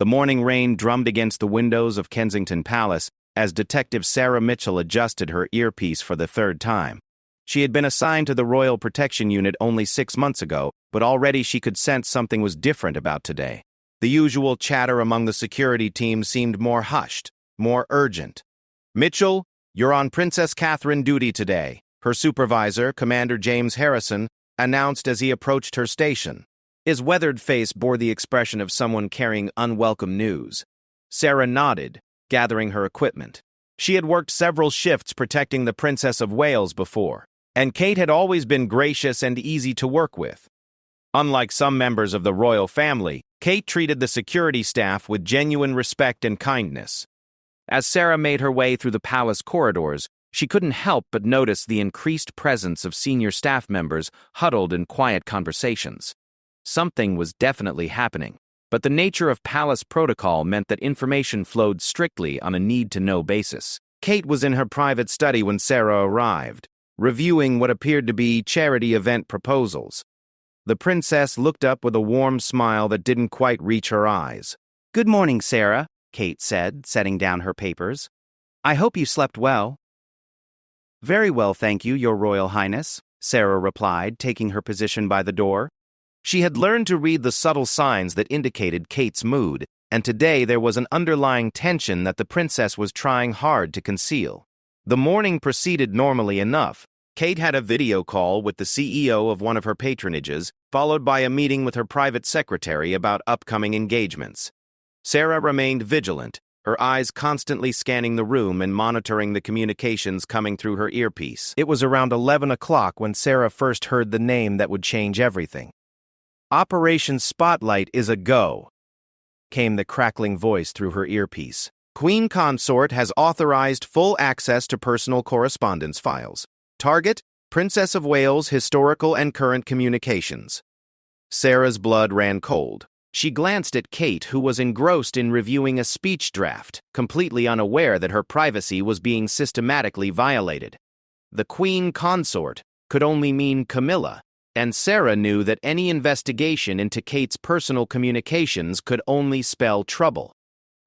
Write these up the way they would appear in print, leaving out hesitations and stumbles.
The morning rain drummed against the windows of Kensington Palace as Detective Sarah Mitchell adjusted her earpiece for the third time. She had been assigned to the Royal Protection Unit only 6 months ago, but already she could sense something was different about today. The usual chatter among the security team seemed more hushed, more urgent. "Mitchell, you're on Princess Catherine duty today," her supervisor, Commander James Harrison, announced as he approached her station. His weathered face bore the expression of someone carrying unwelcome news. Sarah nodded, gathering her equipment. She had worked several shifts protecting the Princess of Wales before, and Kate had always been gracious and easy to work with. Unlike some members of the royal family, Kate treated the security staff with genuine respect and kindness. As Sarah made her way through the palace corridors, she couldn't help but notice the increased presence of senior staff members huddled in quiet conversations. Something was definitely happening, but the nature of palace protocol meant that information flowed strictly on a need-to-know basis. Kate was in her private study when Sarah arrived, reviewing what appeared to be charity event proposals. The princess looked up with a warm smile that didn't quite reach her eyes. "Good morning, Sarah," Kate said, setting down her papers. "I hope you slept well." "Very well, thank you, Your Royal Highness," Sarah replied, taking her position by the door. She had learned to read the subtle signs that indicated Kate's mood, and today there was an underlying tension that the princess was trying hard to conceal. The morning proceeded normally enough. Kate had a video call with the CEO of one of her patronages, followed by a meeting with her private secretary about upcoming engagements. Sarah remained vigilant, her eyes constantly scanning the room and monitoring the communications coming through her earpiece. It was around 11 o'clock when Sarah first heard the name that would change everything. "Operation Spotlight is a go," came the crackling voice through her earpiece. "Queen Consort has authorized full access to personal correspondence files. Target, Princess of Wales historical and current communications." Sarah's blood ran cold. She glanced at Kate, who was engrossed in reviewing a speech draft, completely unaware that her privacy was being systematically violated. The Queen Consort could only mean Camilla, and Sarah knew that any investigation into Kate's personal communications could only spell trouble.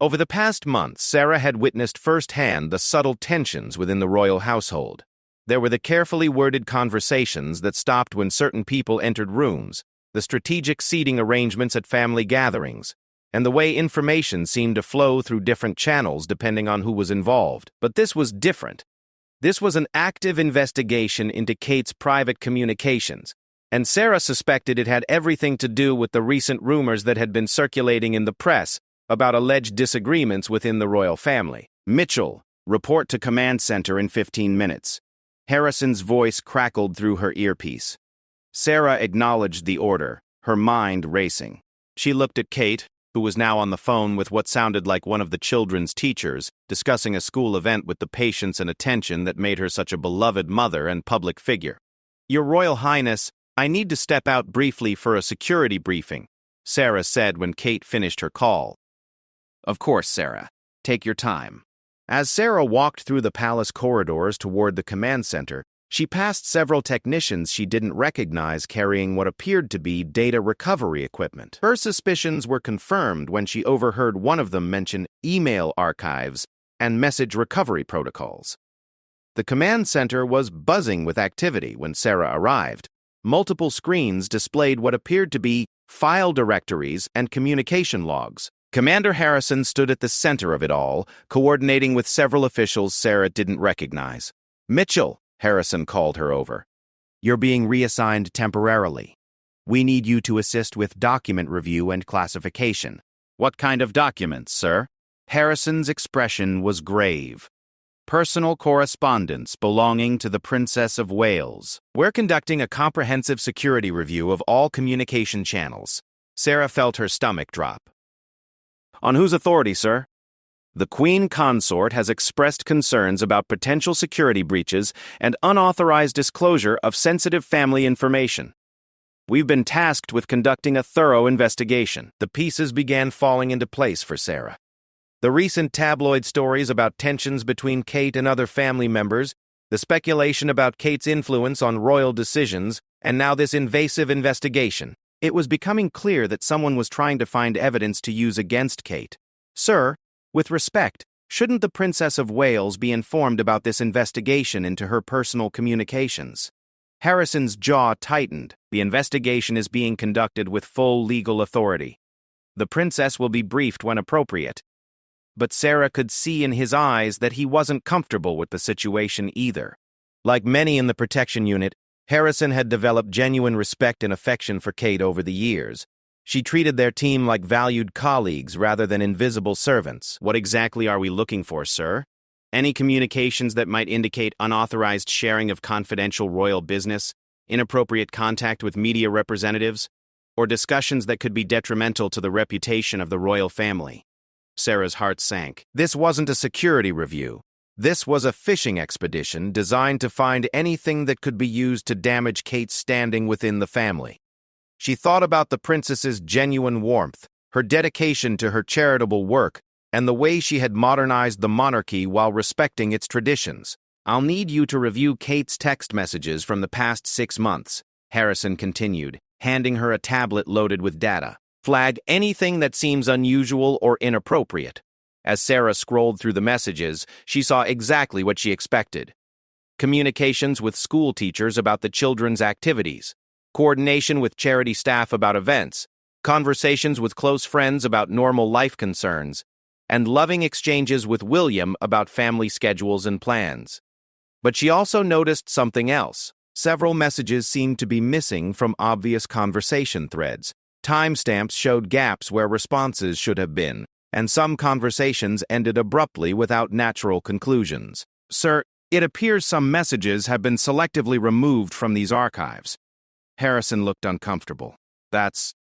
Over the past months, Sarah had witnessed firsthand the subtle tensions within the royal household. There were the carefully worded conversations that stopped when certain people entered rooms, the strategic seating arrangements at family gatherings, and the way information seemed to flow through different channels depending on who was involved. But this was different. This was an active investigation into Kate's private communications, and Sarah suspected it had everything to do with the recent rumors that had been circulating in the press about alleged disagreements within the royal family. "Mitchell, report to command center in 15 minutes. Harrison's voice crackled through her earpiece. Sarah acknowledged the order, her mind racing. She looked at Kate, who was now on the phone with what sounded like one of the children's teachers, discussing a school event with the patience and attention that made her such a beloved mother and public figure. "Your Royal Highness, I need to step out briefly for a security briefing," Sarah said when Kate finished her call. "Of course, Sarah. Take your time." As Sarah walked through the palace corridors toward the command center, she passed several technicians she didn't recognize carrying what appeared to be data recovery equipment. Her suspicions were confirmed when she overheard one of them mention email archives and message recovery protocols. The command center was buzzing with activity when Sarah arrived. Multiple screens displayed what appeared to be file directories and communication logs. Commander Harrison stood at the center of it all, coordinating with several officials Sarah didn't recognize. "Mitchell," Harrison called her over. "You're being reassigned temporarily. We need you to assist with document review and classification." "What kind of documents, sir?" Harrison's expression was grave. "Personal correspondence belonging to the Princess of Wales. We're conducting a comprehensive security review of all communication channels." Sarah felt her stomach drop. "On whose authority, sir?" "The Queen Consort has expressed concerns about potential security breaches and unauthorized disclosure of sensitive family information. We've been tasked with conducting a thorough investigation." The pieces began falling into place for Sarah. The recent tabloid stories about tensions between Kate and other family members, the speculation about Kate's influence on royal decisions, and now this invasive investigation. It was becoming clear that someone was trying to find evidence to use against Kate. Sir, with respect, shouldn't the Princess of Wales be informed about this investigation into her personal communications? Harrison's jaw tightened. The investigation is being conducted with full legal authority. The princess will be briefed when appropriate. But Sarah could see in his eyes that he wasn't comfortable with the situation either. Like many in the protection unit, Harrison had developed genuine respect and affection for Kate over the years. She treated their team like valued colleagues rather than invisible servants. What exactly are we looking for, sir? Any communications that might indicate unauthorized sharing of confidential royal business, inappropriate contact with media representatives, or discussions that could be detrimental to the reputation of the royal family? Sarah's heart sank. This wasn't a security review. This was a fishing expedition designed to find anything that could be used to damage Kate's standing within the family. She thought about the princess's genuine warmth, her dedication to her charitable work, and the way she had modernized the monarchy while respecting its traditions. I'll need you to review Kate's text messages from the past 6 months, Harrison continued, handing her a tablet loaded with data. Flag anything that seems unusual or inappropriate. As Sarah scrolled through the messages, she saw exactly what she expected. Communications with school teachers about the children's activities, coordination with charity staff about events, conversations with close friends about normal life concerns, and loving exchanges with William about family schedules and plans. But she also noticed something else. Several messages seemed to be missing from obvious conversation threads. Timestamps showed gaps where responses should have been, and some conversations ended abruptly without natural conclusions. Sir, it appears some messages have been selectively removed from these archives. Harrison looked uncomfortable. That's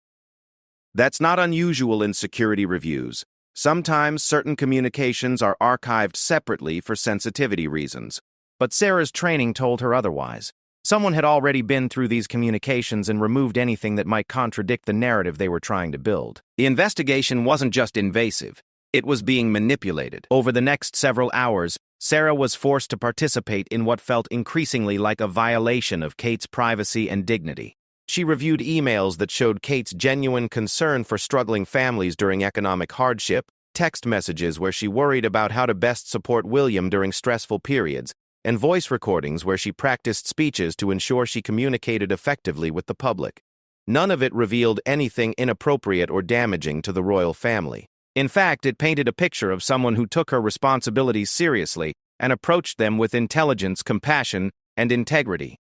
not unusual in security reviews. Sometimes certain communications are archived separately for sensitivity reasons, but Sarah's training told her otherwise. Someone had already been through these communications and removed anything that might contradict the narrative they were trying to build. The investigation wasn't just invasive, it was being manipulated. Over the next several hours, Sarah was forced to participate in what felt increasingly like a violation of Kate's privacy and dignity. She reviewed emails that showed Kate's genuine concern for struggling families during economic hardship, text messages where she worried about how to best support William during stressful periods, and voice recordings where she practiced speeches to ensure she communicated effectively with the public. None of it revealed anything inappropriate or damaging to the royal family. In fact, it painted a picture of someone who took her responsibilities seriously and approached them with intelligence, compassion, and integrity.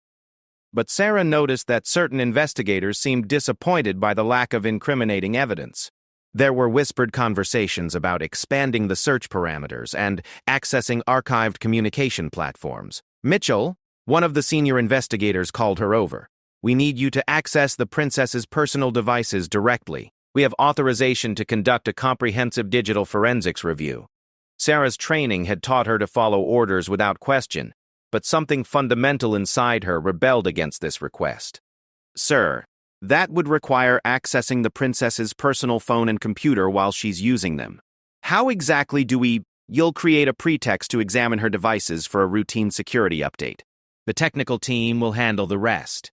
But Sarah noticed that certain investigators seemed disappointed by the lack of incriminating evidence. There were whispered conversations about expanding the search parameters and accessing archived communication platforms. Mitchell, one of the senior investigators, called her over. We need you to access the princess's personal devices directly. We have authorization to conduct a comprehensive digital forensics review. Sarah's training had taught her to follow orders without question, but something fundamental inside her rebelled against this request. Sir, that would require accessing the princess's personal phone and computer while she's using them. How exactly do we... You'll create a pretext to examine her devices for a routine security update. The technical team will handle the rest.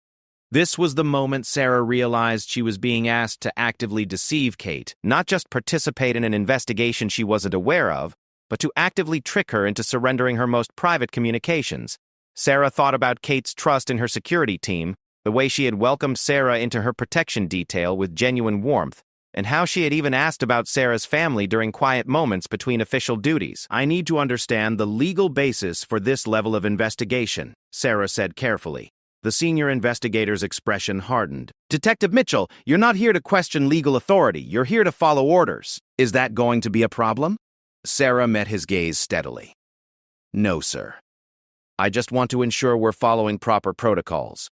This was the moment Sarah realized she was being asked to actively deceive Kate, not just participate in an investigation she wasn't aware of, but to actively trick her into surrendering her most private communications. Sarah thought about Kate's trust in her security team, the way she had welcomed Sarah into her protection detail with genuine warmth, and how she had even asked about Sarah's family during quiet moments between official duties. I need to understand the legal basis for this level of investigation, Sarah said carefully. The senior investigator's expression hardened. Detective Mitchell, you're not here to question legal authority. You're here to follow orders. Is that going to be a problem? Sarah met his gaze steadily. No, sir. I just want to ensure we're following proper protocols.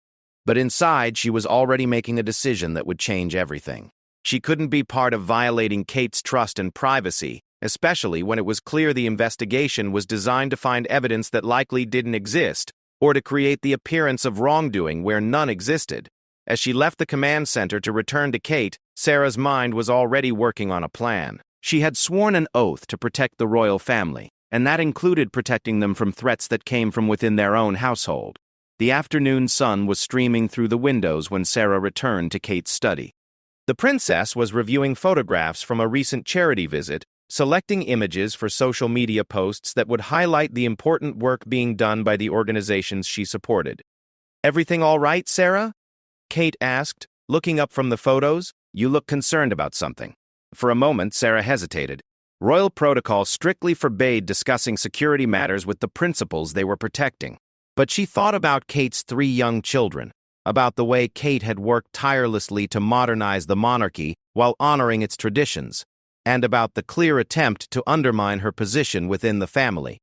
But inside, she was already making a decision that would change everything. She couldn't be part of violating Kate's trust and privacy, especially when it was clear the investigation was designed to find evidence that likely didn't exist, or to create the appearance of wrongdoing where none existed. As she left the command center to return to Kate, Sarah's mind was already working on a plan. She had sworn an oath to protect the royal family, and that included protecting them from threats that came from within their own household. The afternoon sun was streaming through the windows when Sarah returned to Kate's study. The princess was reviewing photographs from a recent charity visit, selecting images for social media posts that would highlight the important work being done by the organizations she supported. "Everything all right, Sarah?" Kate asked, looking up from the photos. "You look concerned about something." For a moment, Sarah hesitated. Royal protocol strictly forbade discussing security matters with the principals they were protecting. But she thought about Kate's 3 young children, about the way Kate had worked tirelessly to modernize the monarchy while honoring its traditions, and about the clear attempt to undermine her position within the family.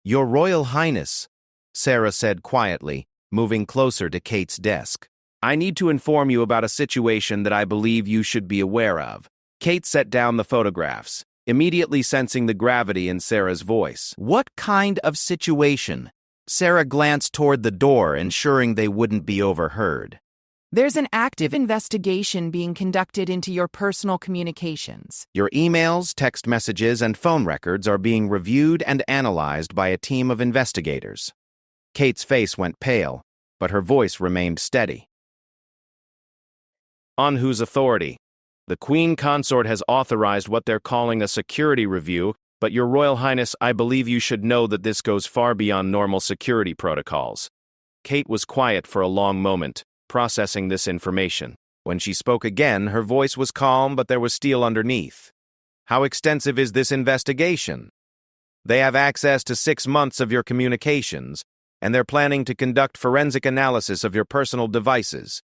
"Your Royal Highness," Sarah said quietly, moving closer to Kate's desk. "I need to inform you about a situation that I believe you should be aware of." Kate set down the photographs, immediately sensing the gravity in Sarah's voice. "What kind of situation?" Sarah glanced toward the door, ensuring they wouldn't be overheard. "There's an active investigation being conducted into your personal communications. Your emails, text messages, and phone records are being reviewed and analyzed by a team of investigators." Kate's face went pale, but her voice remained steady. "On whose authority?" "The Queen Consort has authorized what they're calling a security review, but Your Royal Highness, I believe you should know that this goes far beyond normal security protocols." Kate was quiet for a long moment, processing this information. When she spoke again, her voice was calm, but there was steel underneath. "How extensive is this investigation?" "They have access to 6 months of your communications, and they're planning to conduct forensic analysis of your personal devices.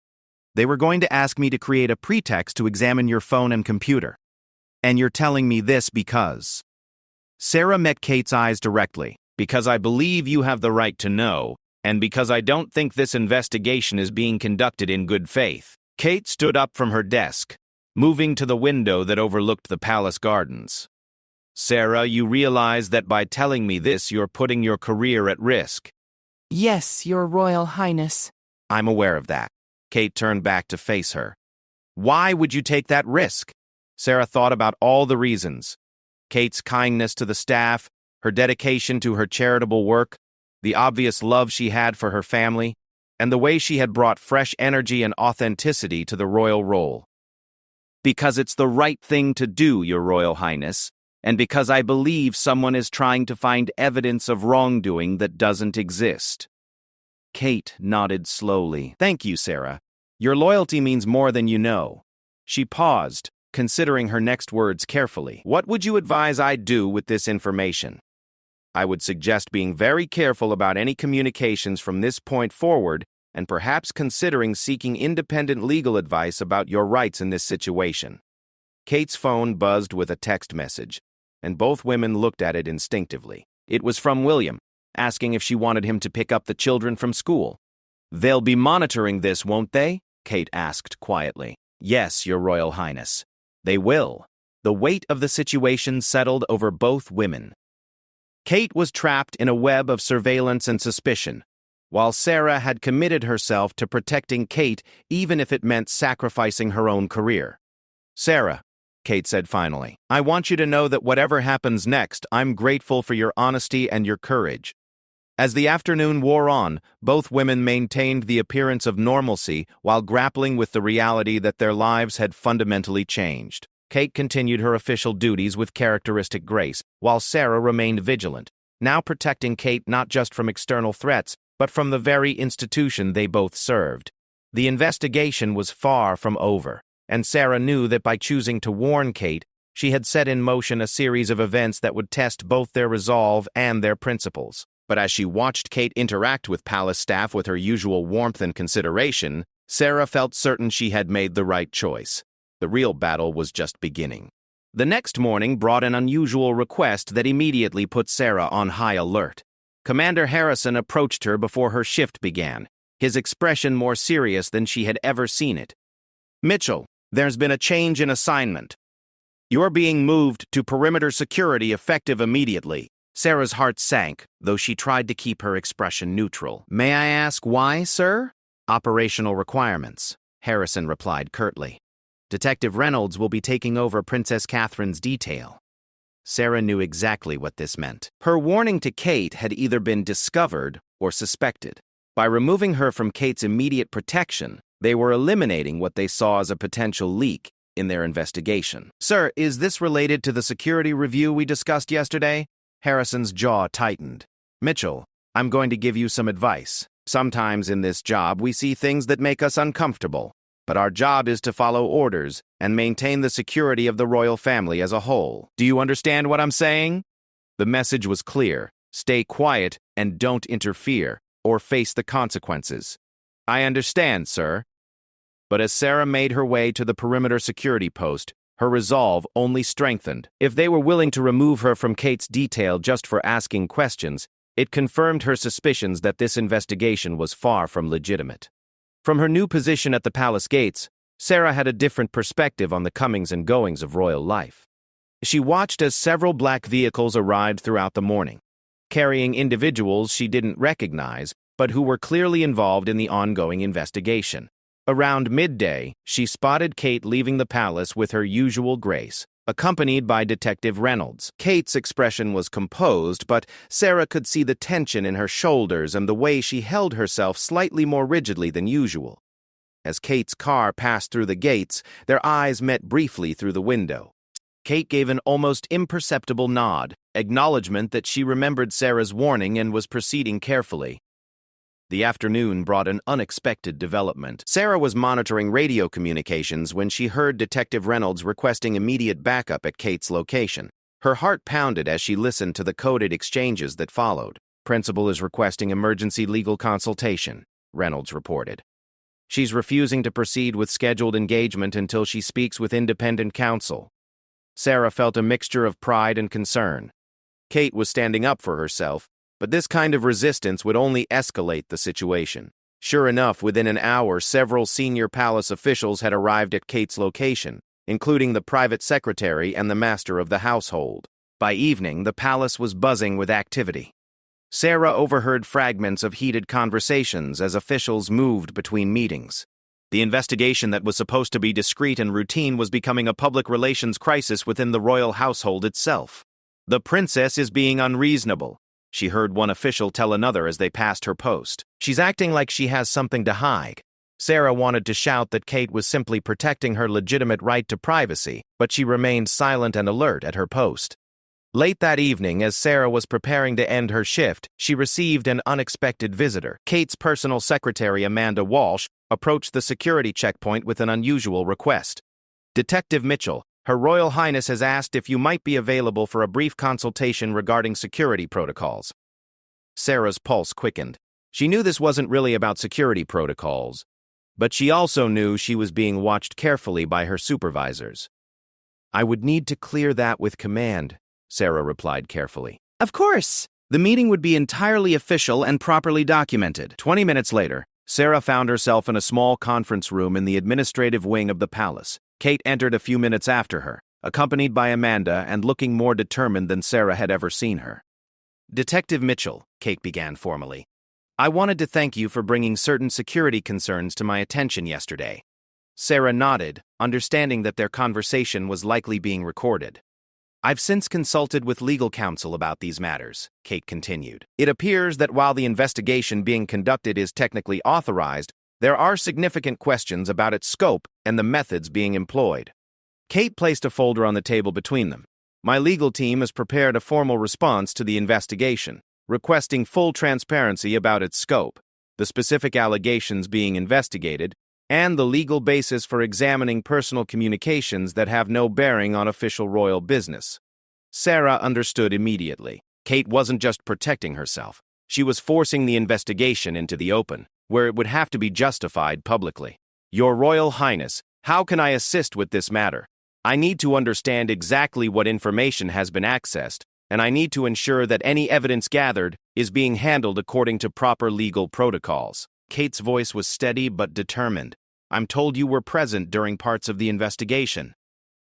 They were going to ask me to create a pretext to examine your phone and computer. And you're telling me this because..." Sarah met Kate's eyes directly. "Because I believe you have the right to know, and because I don't think this investigation is being conducted in good faith." Kate stood up from her desk, moving to the window that overlooked the palace gardens. "Sarah, you realize that by telling me this, you're putting your career at risk." "Yes, Your Royal Highness." "I'm aware of that." Kate turned back to face her. "Why would you take that risk?" Sarah thought about all the reasons. Kate's kindness to the staff, her dedication to her charitable work, the obvious love she had for her family, and the way she had brought fresh energy and authenticity to the royal role. "Because it's the right thing to do, Your Royal Highness, and because I believe someone is trying to find evidence of wrongdoing that doesn't exist." Kate nodded slowly. "Thank you, Sarah. Your loyalty means more than you know." She paused, considering her next words carefully. "What would you advise I do with this information?" "I would suggest being very careful about any communications from this point forward and perhaps considering seeking independent legal advice about your rights in this situation." Kate's phone buzzed with a text message, and both women looked at it instinctively. It was from William, asking if she wanted him to pick up the children from school. "They'll be monitoring this, won't they?" Kate asked quietly. "Yes, Your Royal Highness. They will." The weight of the situation settled over both women. Kate was trapped in a web of surveillance and suspicion, while Sarah had committed herself to protecting Kate even if it meant sacrificing her own career. "Sarah," Kate said finally, "I want you to know that whatever happens next, I'm grateful for your honesty and your courage." As the afternoon wore on, both women maintained the appearance of normalcy while grappling with the reality that their lives had fundamentally changed. Kate continued her official duties with characteristic grace, while Sarah remained vigilant, now protecting Kate not just from external threats, but from the very institution they both served. The investigation was far from over, and Sarah knew that by choosing to warn Kate, she had set in motion a series of events that would test both their resolve and their principles. But as she watched Kate interact with palace staff with her usual warmth and consideration, Sarah felt certain she had made the right choice. The real battle was just beginning. The next morning brought an unusual request that immediately put Sarah on high alert. Commander Harrison approached her before her shift began, his expression more serious than she had ever seen it. "Mitchell, there's been a change in assignment. You're being moved to perimeter security effective immediately." Sarah's heart sank, though she tried to keep her expression neutral. "May I ask why, sir?" "Operational requirements," Harrison replied curtly. "Detective Reynolds will be taking over Princess Catherine's detail." Sarah knew exactly what this meant. Her warning to Kate had either been discovered or suspected. By removing her from Kate's immediate protection, They were eliminating what they saw as a potential leak in their investigation. "Sir, is this related to the security review we discussed yesterday?" Harrison's jaw tightened. "Mitchell, I'm going to give you some advice. Sometimes in this job we see things that make us uncomfortable, but our job is to follow orders and maintain the security of the royal family as a whole. Do you understand what I'm saying?" The message was clear. Stay quiet and don't interfere, or face the consequences. "I understand, sir." But as Sarah made her way to the perimeter security post, her resolve only strengthened. If they were willing to remove her from Kate's detail just for asking questions, it confirmed her suspicions that this investigation was far from legitimate. From her new position at the palace gates, Sarah had a different perspective on the comings and goings of royal life. She watched as several black vehicles arrived throughout the morning, carrying individuals she didn't recognize, but who were clearly involved in the ongoing investigation. Around midday, she spotted Kate leaving the palace with her usual grace, accompanied by Detective Reynolds. Kate's expression was composed, but Sarah could see the tension in her shoulders and the way she held herself slightly more rigidly than usual. As Kate's car passed through the gates, their eyes met briefly through the window. Kate gave an almost imperceptible nod, acknowledgement that she remembered Sarah's warning and was proceeding carefully. The afternoon brought an unexpected development. Sarah was monitoring radio communications when she heard Detective Reynolds requesting immediate backup at Kate's location. Her heart pounded as she listened to the coded exchanges that followed. "Principal is requesting emergency legal consultation," Reynolds reported. "She's refusing to proceed with scheduled engagement until she speaks with independent counsel." Sarah felt a mixture of pride and concern. Kate was standing up for herself, but this kind of resistance would only escalate the situation. Sure enough, within an hour, several senior palace officials had arrived at Kate's location, including the private secretary and the master of the household. By evening, the palace was buzzing with activity. Sarah overheard fragments of heated conversations as officials moved between meetings. The investigation that was supposed to be discreet and routine was becoming a public relations crisis within the royal household itself. "The princess is being unreasonable," she heard one official tell another as they passed her post. "She's acting like she has something to hide." Sarah wanted to shout that Kate was simply protecting her legitimate right to privacy, but she remained silent and alert at her post. Late that evening, as Sarah was preparing to end her shift, she received an unexpected visitor. Kate's personal secretary, Amanda Walsh, approached the security checkpoint with an unusual request. "Detective Mitchell, Her Royal Highness has asked if you might be available for a brief consultation regarding security protocols." Sarah's pulse quickened. She knew this wasn't really about security protocols, but she also knew she was being watched carefully by her supervisors. "I would need to clear that with command," Sarah replied carefully. "Of course." The meeting would be entirely official and properly documented. 20 minutes later, Sarah found herself in a small conference room in the administrative wing of the palace. Kate entered a few minutes after her, accompanied by Amanda and looking more determined than Sarah had ever seen her. "Detective Mitchell," Kate began formally, "I wanted to thank you for bringing certain security concerns to my attention yesterday." Sarah nodded, understanding that their conversation was likely being recorded. "I've since consulted with legal counsel about these matters," Kate continued. "It appears that while the investigation being conducted is technically authorized, there are significant questions about its scope and the methods being employed." Kate placed a folder on the table between them. "My legal team has prepared a formal response to the investigation, requesting full transparency about its scope, the specific allegations being investigated, and the legal basis for examining personal communications that have no bearing on official royal business." Sarah understood immediately. Kate wasn't just protecting herself. She was forcing the investigation into the open, where it would have to be justified publicly. "Your Royal Highness, how can I assist with this matter? I need to understand exactly what information has been accessed, and I need to ensure that any evidence gathered is being handled according to proper legal protocols." Kate's voice was steady but determined. "I'm told you were present during parts of the investigation."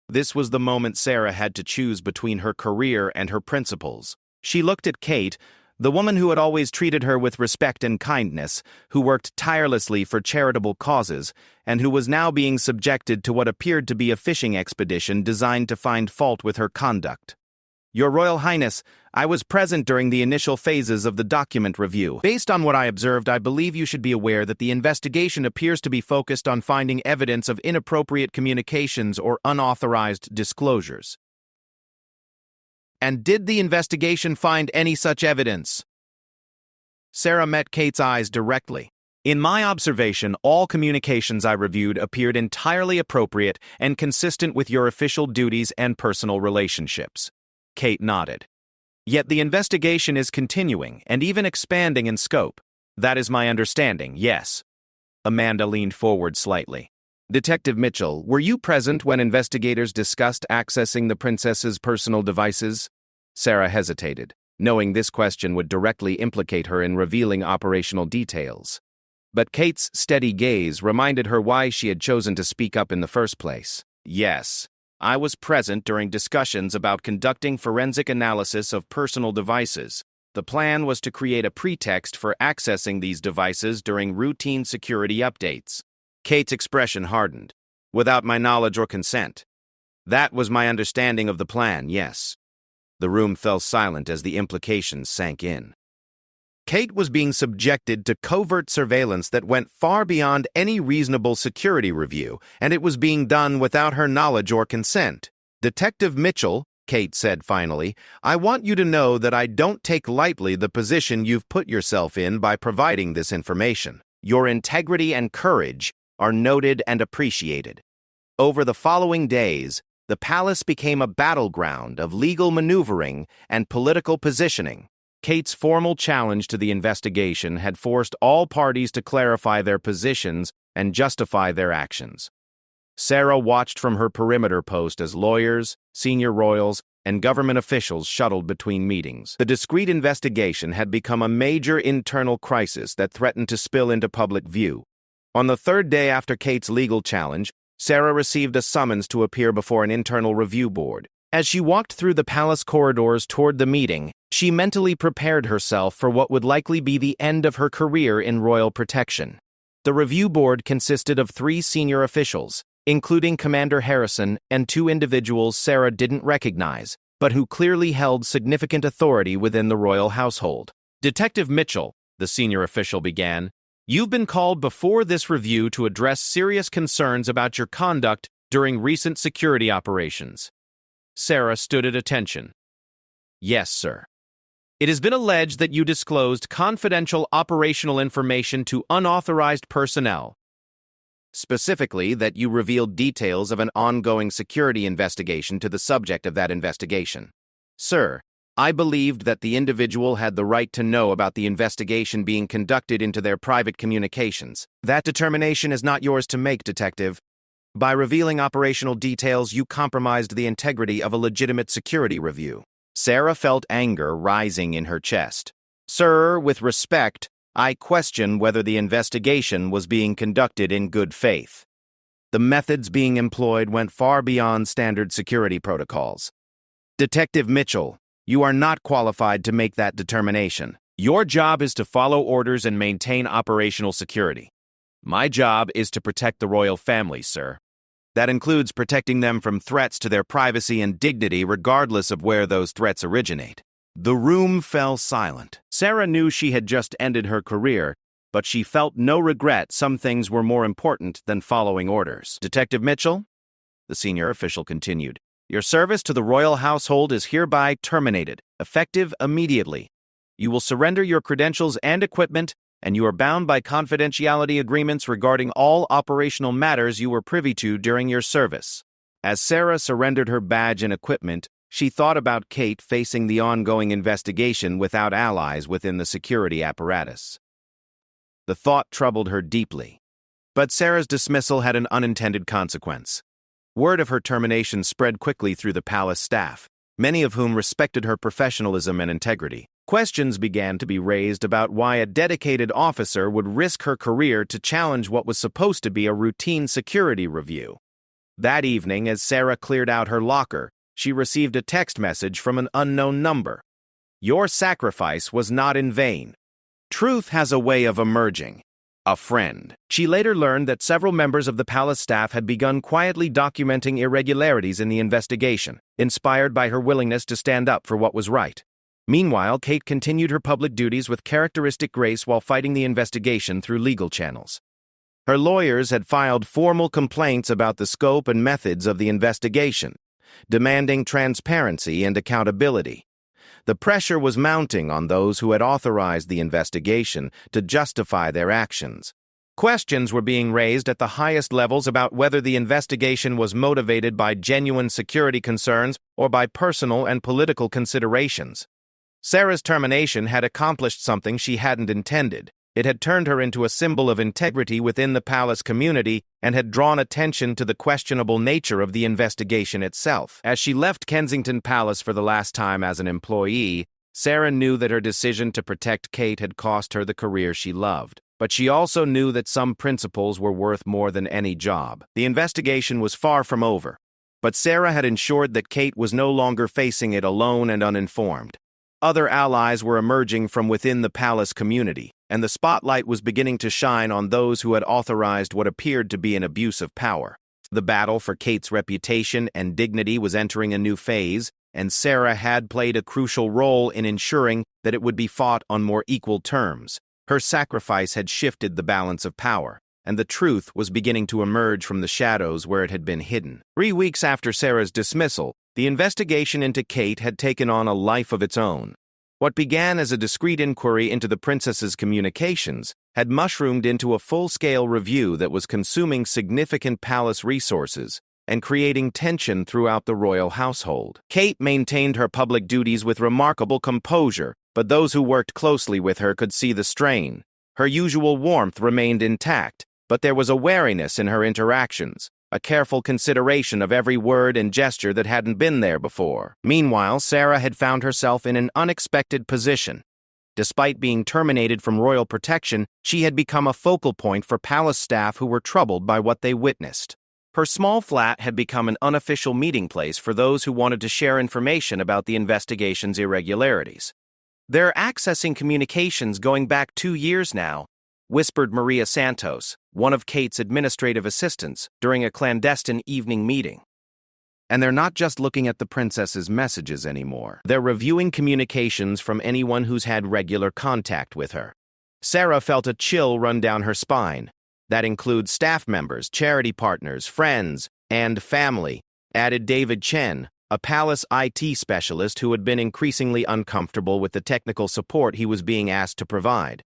This was the moment Sarah had to choose between her career and her principles. She looked at Kate, the woman who had always treated her with respect and kindness, who worked tirelessly for charitable causes, and who was now being subjected to what appeared to be a fishing expedition designed to find fault with her conduct. Your Royal Highness, I was present during the initial phases of the document review. Based on what I observed, I believe you should be aware that the investigation appears to be focused on finding evidence of inappropriate communications or unauthorized disclosures. And did the investigation find any such evidence? Sarah met Kate's eyes directly. In my observation, all communications I reviewed appeared entirely appropriate and consistent with your official duties and personal relationships. Kate nodded. Yet the investigation is continuing and even expanding in scope. That is my understanding, yes. Amanda leaned forward slightly. Detective Mitchell, were you present when investigators discussed accessing the princess's personal devices? Sarah hesitated, knowing this question would directly implicate her in revealing operational details. But Kate's steady gaze reminded her why she had chosen to speak up in the first place. Yes, I was present during discussions about conducting forensic analysis of personal devices. The plan was to create a pretext for accessing these devices during routine security updates. Kate's expression hardened. Without my knowledge or consent. That was my understanding of the plan, yes. The room fell silent as the implications sank in. Kate was being subjected to covert surveillance that went far beyond any reasonable security review, and it was being done without her knowledge or consent. Detective Mitchell, Kate said finally, I want you to know that I don't take lightly the position you've put yourself in by providing this information. Your integrity and courage are noted and appreciated. Over the following days, the palace became a battleground of legal maneuvering and political positioning. Kate's formal challenge to the investigation had forced all parties to clarify their positions and justify their actions. Sarah watched from her perimeter post as lawyers, senior royals, and government officials shuttled between meetings. The discreet investigation had become a major internal crisis that threatened to spill into public view. On the third day after Kate's legal challenge, Sarah received a summons to appear before an internal review board. As she walked through the palace corridors toward the meeting, she mentally prepared herself for what would likely be the end of her career in royal protection. The review board consisted of 3 senior officials, including Commander Harrison and 2 individuals Sarah didn't recognize, but who clearly held significant authority within the royal household. Detective Mitchell, the senior official began, you've been called before this review to address serious concerns about your conduct during recent security operations. Sarah stood at attention. Yes, sir. It has been alleged that you disclosed confidential operational information to unauthorized personnel. Specifically, that you revealed details of an ongoing security investigation to the subject of that investigation. Sir, I believed that the individual had the right to know about the investigation being conducted into their private communications. That determination is not yours to make, Detective. By revealing operational details, you compromised the integrity of a legitimate security review. Sarah felt anger rising in her chest. Sir, with respect, I question whether the investigation was being conducted in good faith. The methods being employed went far beyond standard security protocols. Detective Mitchell, you are not qualified to make that determination. Your job is to follow orders and maintain operational security. My job is to protect the royal family, sir. That includes protecting them from threats to their privacy and dignity regardless of where those threats originate. The room fell silent. Sarah knew she had just ended her career, but she felt no regret. Some things were more important than following orders. Detective Mitchell, the senior official continued, your service to the royal household is hereby terminated, effective immediately. You will surrender your credentials and equipment, and you are bound by confidentiality agreements regarding all operational matters you were privy to during your service. As Sarah surrendered her badge and equipment, she thought about Kate facing the ongoing investigation without allies within the security apparatus. The thought troubled her deeply. But Sarah's dismissal had an unintended consequence. Word of her termination spread quickly through the palace staff, many of whom respected her professionalism and integrity. Questions began to be raised about why a dedicated officer would risk her career to challenge what was supposed to be a routine security review. That evening, as Sarah cleared out her locker, she received a text message from an unknown number. Your sacrifice was not in vain. Truth has a way of emerging. a friend. She later learned that several members of the palace staff had begun quietly documenting irregularities in the investigation, inspired by her willingness to stand up for what was right. Meanwhile, Kate continued her public duties with characteristic grace while fighting the investigation through legal channels. Her lawyers had filed formal complaints about the scope and methods of the investigation, demanding transparency and accountability. The pressure was mounting on those who had authorized the investigation to justify their actions. Questions were being raised at the highest levels about whether the investigation was motivated by genuine security concerns or by personal and political considerations. Sarah's termination had accomplished something she hadn't intended. It had turned her into a symbol of integrity within the palace community and had drawn attention to the questionable nature of the investigation itself. As she left Kensington Palace for the last time as an employee, Sarah knew that her decision to protect Kate had cost her the career she loved. But she also knew that some principles were worth more than any job. The investigation was far from over, but Sarah had ensured that Kate was no longer facing it alone and uninformed. Other allies were emerging from within the palace community, and the spotlight was beginning to shine on those who had authorized what appeared to be an abuse of power. The battle for Kate's reputation and dignity was entering a new phase, and Sarah had played a crucial role in ensuring that it would be fought on more equal terms. Her sacrifice had shifted the balance of power, and the truth was beginning to emerge from the shadows where it had been hidden. 3 weeks after Sarah's dismissal, the investigation into Kate had taken on a life of its own. What began as a discreet inquiry into the princess's communications had mushroomed into a full-scale review that was consuming significant palace resources and creating tension throughout the royal household. Kate maintained her public duties with remarkable composure, but those who worked closely with her could see the strain. Her usual warmth remained intact, but there was a wariness in her interactions, a careful consideration of every word and gesture that hadn't been there before. Meanwhile, Sarah had found herself in an unexpected position. Despite being terminated from royal protection, she had become a focal point for palace staff who were troubled by what they witnessed. Her small flat had become an unofficial meeting place for those who wanted to share information about the investigation's irregularities. "They're accessing communications going back 2 years now," whispered Maria Santos, one of Kate's administrative assistants, during a clandestine evening meeting. "And they're not just looking at the princess's messages anymore. They're reviewing communications from anyone who's had regular contact with her." Sarah felt a chill run down her spine. "That includes staff members, charity partners, friends, and family," added David Chen, a palace IT specialist who had been increasingly uncomfortable with the technical support he was being asked to provide.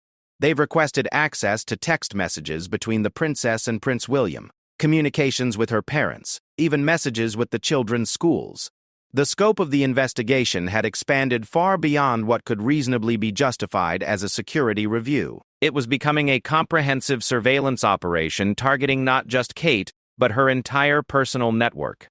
"They've requested access to text messages between the princess and Prince William, communications with her parents, even messages with the children's schools." The scope of the investigation had expanded far beyond what could reasonably be justified as a security review. It was becoming a comprehensive surveillance operation targeting not just Kate, but her entire personal network.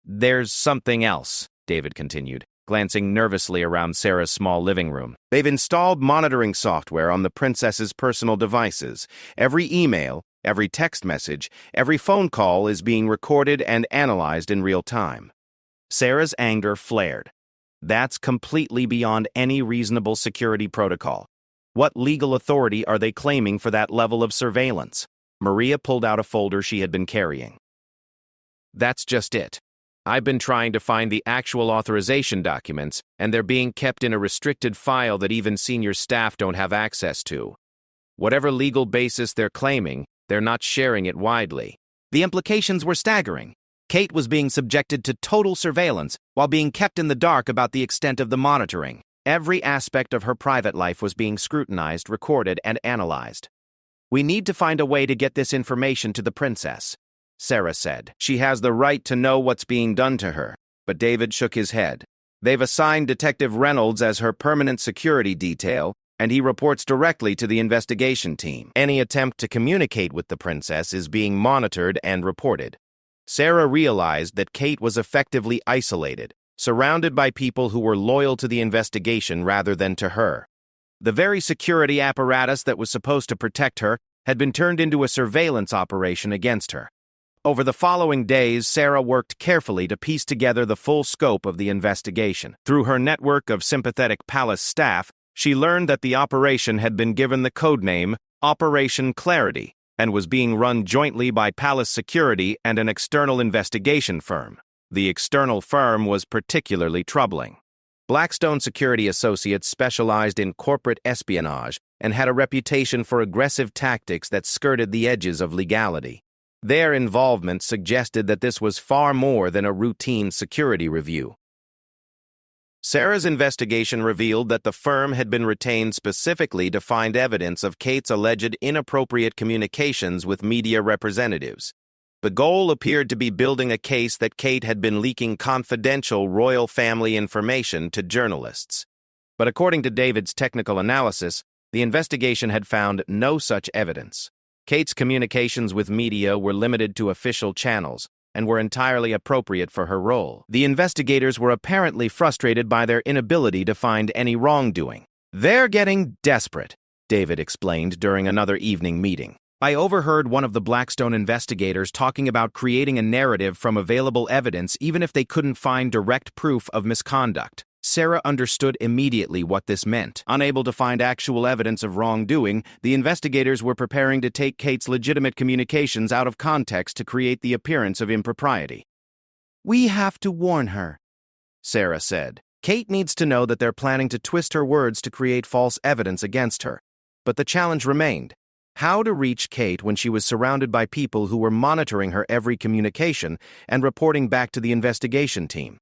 "There's something else," David continued, glancing nervously around Sarah's small living room. "They've installed monitoring software on the princess's personal devices. Every email, every text message, every phone call is being recorded and analyzed in real time." Sarah's anger flared. "That's completely beyond any reasonable security protocol. What legal authority are they claiming for that level of surveillance?" Maria pulled out a folder she had been carrying. "That's just it. I've been trying to find the actual authorization documents, and they're being kept in a restricted file that even senior staff don't have access to. Whatever legal basis they're claiming, they're not sharing it widely." The implications were staggering. Kate was being subjected to total surveillance while being kept in the dark about the extent of the monitoring. Every aspect of her private life was being scrutinized, recorded, and analyzed. "We need to find a way to get this information to the princess," Sarah said. "She has the right to know what's being done to her." But David shook his head. "They've assigned Detective Reynolds as her permanent security detail, and he reports directly to the investigation team. Any attempt to communicate with the princess is being monitored and reported." Sarah realized that Kate was effectively isolated, surrounded by people who were loyal to the investigation rather than to her. The very security apparatus that was supposed to protect her had been turned into a surveillance operation against her. Over the following days, Sarah worked carefully to piece together the full scope of the investigation. Through her network of sympathetic palace staff, she learned that the operation had been given the codename Operation Clarity and was being run jointly by Palace Security and an external investigation firm. The external firm was particularly troubling. Blackstone security associates specialized in corporate espionage and had a reputation for aggressive tactics that skirted the edges of legality. Their involvement suggested that this was far more than a routine security review. Sarah's investigation revealed that the firm had been retained specifically to find evidence of Kate's alleged inappropriate communications with media representatives. The goal appeared to be building a case that Kate had been leaking confidential royal family information to journalists. But according to David's technical analysis, the investigation had found no such evidence. Kate's communications with media were limited to official channels and were entirely appropriate for her role. The investigators were apparently frustrated by their inability to find any wrongdoing. "They're getting desperate," David explained during another evening meeting. "I overheard one of the Blackstone investigators talking about creating a narrative from available evidence even if they couldn't find direct proof of misconduct." Sarah understood immediately what this meant. Unable to find actual evidence of wrongdoing, the investigators were preparing to take Kate's legitimate communications out of context to create the appearance of impropriety. "We have to warn her," Sarah said. "Kate needs to know that they're planning to twist her words to create false evidence against her." But the challenge remained. How to reach Kate when she was surrounded by people who were monitoring her every communication and reporting back to the investigation team.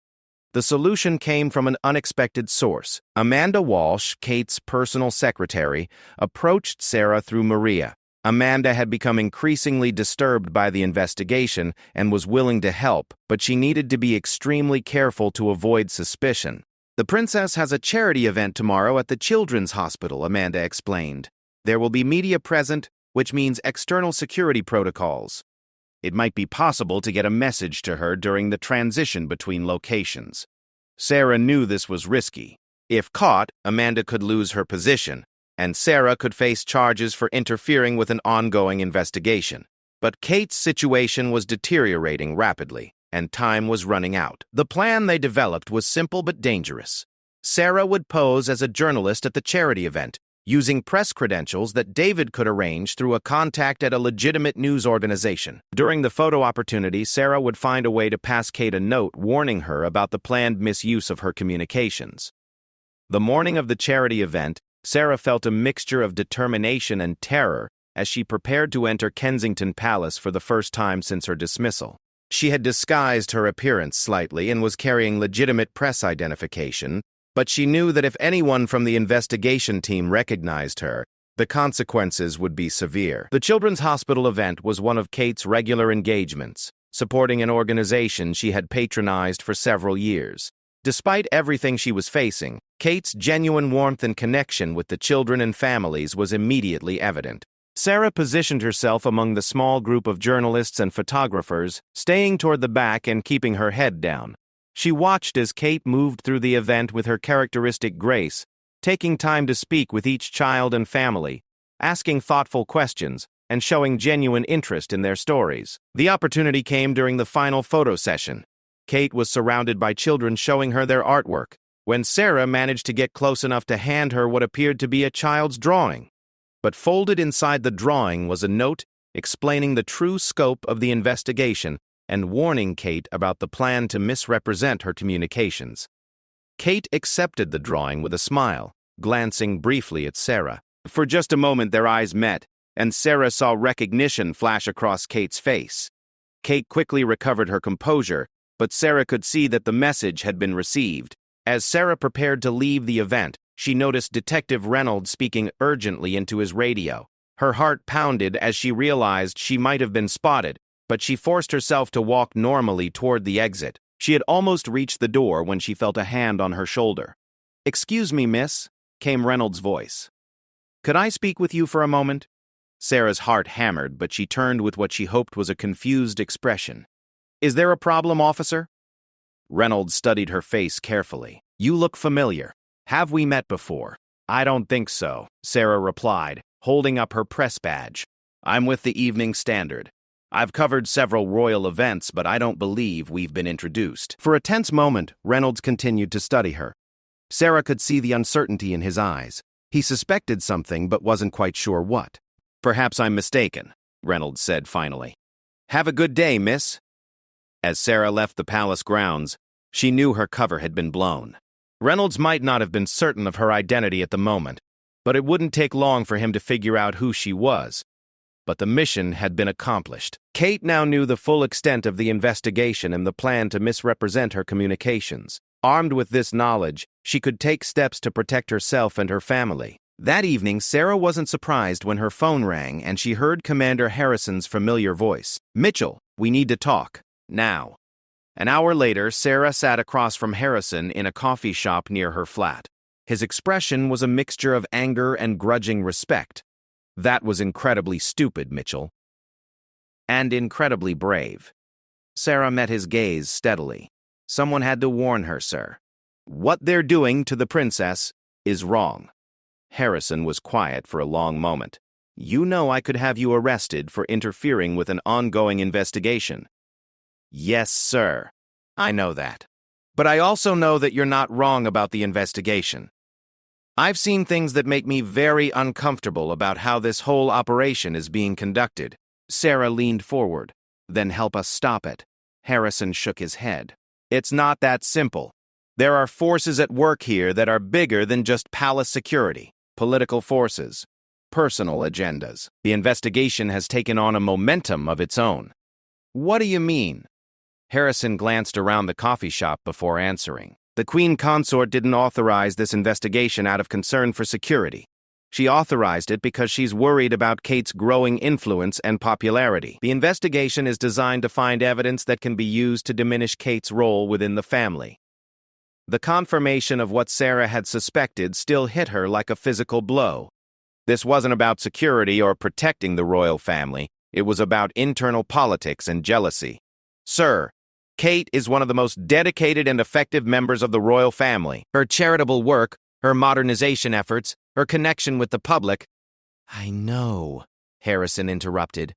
The solution came from an unexpected source. Amanda Walsh, Kate's personal secretary, approached Sarah through Maria. Amanda had become increasingly disturbed by the investigation and was willing to help, but she needed to be extremely careful to avoid suspicion. "The princess has a charity event tomorrow at the Children's Hospital," Amanda explained. "There will be media present, which means external security protocols. It might be possible to get a message to her during the transition between locations." Sarah knew this was risky. If caught, Amanda could lose her position, and Sarah could face charges for interfering with an ongoing investigation. But Kate's situation was deteriorating rapidly, and time was running out. The plan they developed was simple but dangerous. Sarah would pose as a journalist at the charity event, using press credentials that David could arrange through a contact at a legitimate news organization. During the photo opportunity, Sarah would find a way to pass Kate a note warning her about the planned misuse of her communications. The morning of the charity event, Sarah felt a mixture of determination and terror as she prepared to enter Kensington Palace for the first time since her dismissal. She had disguised her appearance slightly and was carrying legitimate press identification, but she knew that if anyone from the investigation team recognized her, the consequences would be severe. The Children's Hospital event was one of Kate's regular engagements, supporting an organization she had patronized for several years. Despite everything she was facing, Kate's genuine warmth and connection with the children and families was immediately evident. Sarah positioned herself among the small group of journalists and photographers, staying toward the back and keeping her head down. She watched as Kate moved through the event with her characteristic grace, taking time to speak with each child and family, asking thoughtful questions, and showing genuine interest in their stories. The opportunity came during the final photo session. Kate was surrounded by children showing her their artwork, when Sarah managed to get close enough to hand her what appeared to be a child's drawing. But folded inside the drawing was a note explaining the true scope of the investigation and warning Kate about the plan to misrepresent her communications. Kate accepted the drawing with a smile, glancing briefly at Sarah. For just a moment their eyes met, and Sarah saw recognition flash across Kate's face. Kate quickly recovered her composure, but Sarah could see that the message had been received. As Sarah prepared to leave the event, she noticed Detective Reynolds speaking urgently into his radio. Her heart pounded as she realized she might have been spotted, but she forced herself to walk normally toward the exit. She had almost reached the door when she felt a hand on her shoulder. "Excuse me, miss," came Reynolds' voice. "Could I speak with you for a moment?" Sarah's heart hammered, but she turned with what she hoped was a confused expression. "Is there a problem, officer?" Reynolds studied her face carefully. "You look familiar. Have we met before?" "I don't think so," Sarah replied, holding up her press badge. "I'm with the Evening Standard. I've covered several royal events, but I don't believe we've been introduced." For a tense moment, Reynolds continued to study her. Sarah could see the uncertainty in his eyes. He suspected something, but wasn't quite sure what. Perhaps I'm mistaken, Reynolds said finally. Have a good day, miss. As Sarah left the palace grounds, she knew her cover had been blown. Reynolds might not have been certain of her identity at the moment, but it wouldn't take long for him to figure out who she was. But the mission had been accomplished. Kate now knew the full extent of the investigation and the plan to misrepresent her communications. Armed with this knowledge, she could take steps to protect herself and her family. That evening, Sarah wasn't surprised when her phone rang and she heard Commander Harrison's familiar voice. "Mitchell, we need to talk. Now." An hour later, Sarah sat across from Harrison in a coffee shop near her flat. His expression was a mixture of anger and grudging respect. "That was incredibly stupid, Mitchell. And incredibly brave." Sarah met his gaze steadily. "Someone had to warn her, sir. What they're doing to the princess is wrong." Harrison was quiet for a long moment. "You know I could have you arrested for interfering with an ongoing investigation." "Yes, sir. I know that. But I also know that you're not wrong about the investigation. I've seen things that make me very uncomfortable about how this whole operation is being conducted." Sarah leaned forward. "Then help us stop it." Harrison shook his head. "It's not that simple. There are forces at work here that are bigger than just palace security. Political forces, personal agendas. The investigation has taken on a momentum of its own." "What do you mean?" Harrison glanced around the coffee shop before answering. "The Queen Consort didn't authorize this investigation out of concern for security. She authorized it because she's worried about Kate's growing influence and popularity. The investigation is designed to find evidence that can be used to diminish Kate's role within the family." The confirmation of what Sarah had suspected still hit her like a physical blow. This wasn't about security or protecting the royal family. It was about internal politics and jealousy. "Sir, Kate is one of the most dedicated and effective members of the royal family. Her charitable work, her modernization efforts, her connection with the public—" "I know," Harrison interrupted.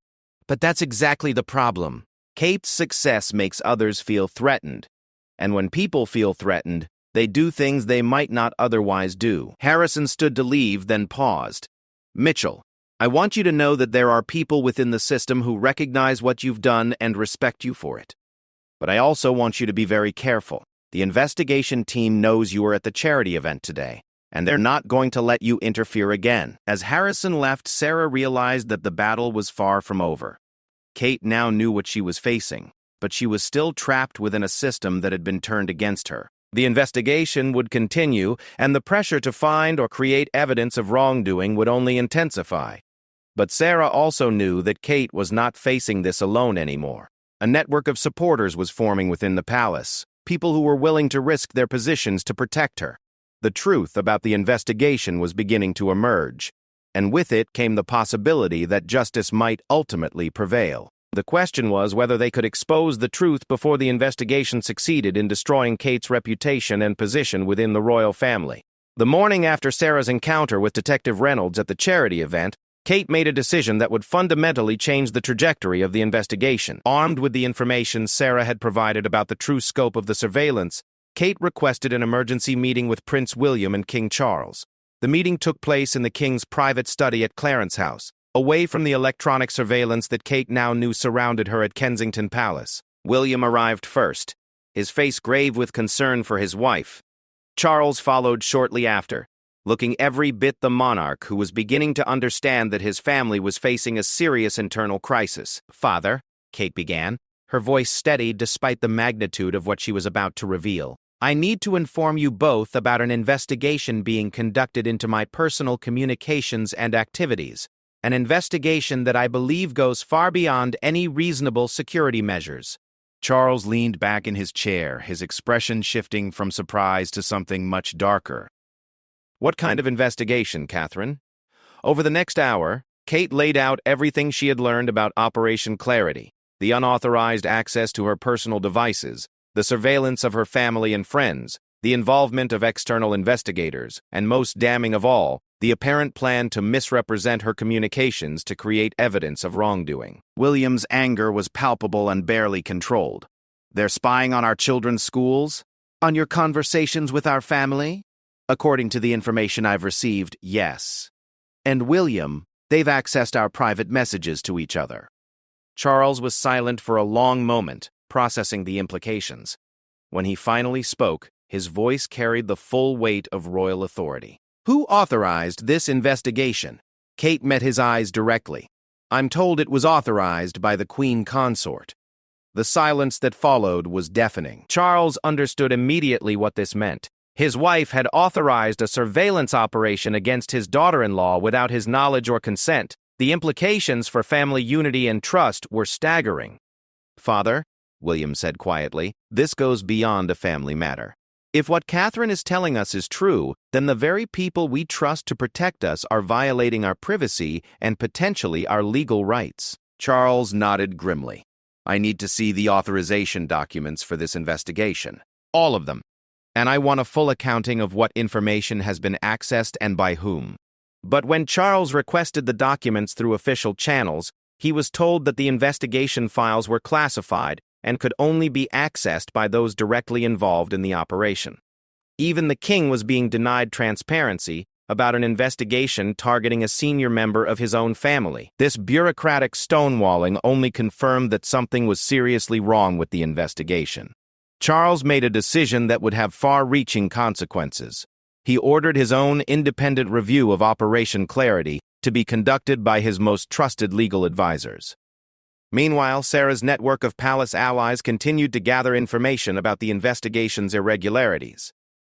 "But that's exactly the problem. Kate's success makes others feel threatened. And when people feel threatened, they do things they might not otherwise do." Harrison stood to leave, then paused. "Mitchell, I want you to know that there are people within the system who recognize what you've done and respect you for it. But I also want you to be very careful. The investigation team knows you were at the charity event today, and they're not going to let you interfere again." As Harrison left, Sarah realized that the battle was far from over. Kate now knew what she was facing, but she was still trapped within a system that had been turned against her. The investigation would continue, and the pressure to find or create evidence of wrongdoing would only intensify. But Sarah also knew that Kate was not facing this alone anymore. A network of supporters was forming within the palace, people who were willing to risk their positions to protect her. The truth about the investigation was beginning to emerge, and with it came the possibility that justice might ultimately prevail. The question was whether they could expose the truth before the investigation succeeded in destroying Kate's reputation and position within the royal family. The morning after Sarah's encounter with Detective Reynolds at the charity event, Kate made a decision that would fundamentally change the trajectory of the investigation. Armed with the information Sarah had provided about the true scope of the surveillance, Kate requested an emergency meeting with Prince William and King Charles. The meeting took place in the king's private study at Clarence House, away from the electronic surveillance that Kate now knew surrounded her at Kensington Palace. William arrived first, his face grave with concern for his wife. Charles followed shortly after, looking every bit the monarch who was beginning to understand that his family was facing a serious internal crisis. "Father," Kate began, her voice steady despite the magnitude of what she was about to reveal, "I need to inform you both about an investigation being conducted into my personal communications and activities. An investigation that I believe goes far beyond any reasonable security measures." Charles leaned back in his chair, his expression shifting from surprise to something much darker. "What kind of investigation, Catherine?" Over the next hour, Kate laid out everything she had learned about Operation Clarity, the unauthorized access to her personal devices, the surveillance of her family and friends, the involvement of external investigators, and most damning of all, the apparent plan to misrepresent her communications to create evidence of wrongdoing. William's anger was palpable and barely controlled. "They're spying on our children's schools? On your conversations with our family?" "According to the information I've received, yes." "And William, They've accessed our private messages to each other." Charles was silent for a long moment, processing the implications. When he finally spoke, his voice carried the full weight of royal authority. "Who authorized this investigation?" Kate met his eyes directly. "I'm told it was authorized by the Queen Consort." The silence that followed was deafening. Charles understood immediately what this meant. His wife had authorized a surveillance operation against his daughter-in-law without his knowledge or consent. The implications for family unity and trust were staggering. "Father," William said quietly, "this goes beyond a family matter. If what Catherine is telling us is true, then the very people we trust to protect us are violating our privacy and potentially our legal rights." Charles nodded grimly. "I need to see the authorization documents for this investigation. All of them. And I want a full accounting of what information has been accessed and by whom." But when Charles requested the documents through official channels, he was told that the investigation files were classified and could only be accessed by those directly involved in the operation. Even the king was being denied transparency about an investigation targeting a senior member of his own family. This bureaucratic stonewalling only confirmed that something was seriously wrong with the investigation. Charles made a decision that would have far-reaching consequences. He ordered his own independent review of Operation Clarity to be conducted by his most trusted legal advisors. Meanwhile, Sarah's network of palace allies continued to gather information about the investigation's irregularities.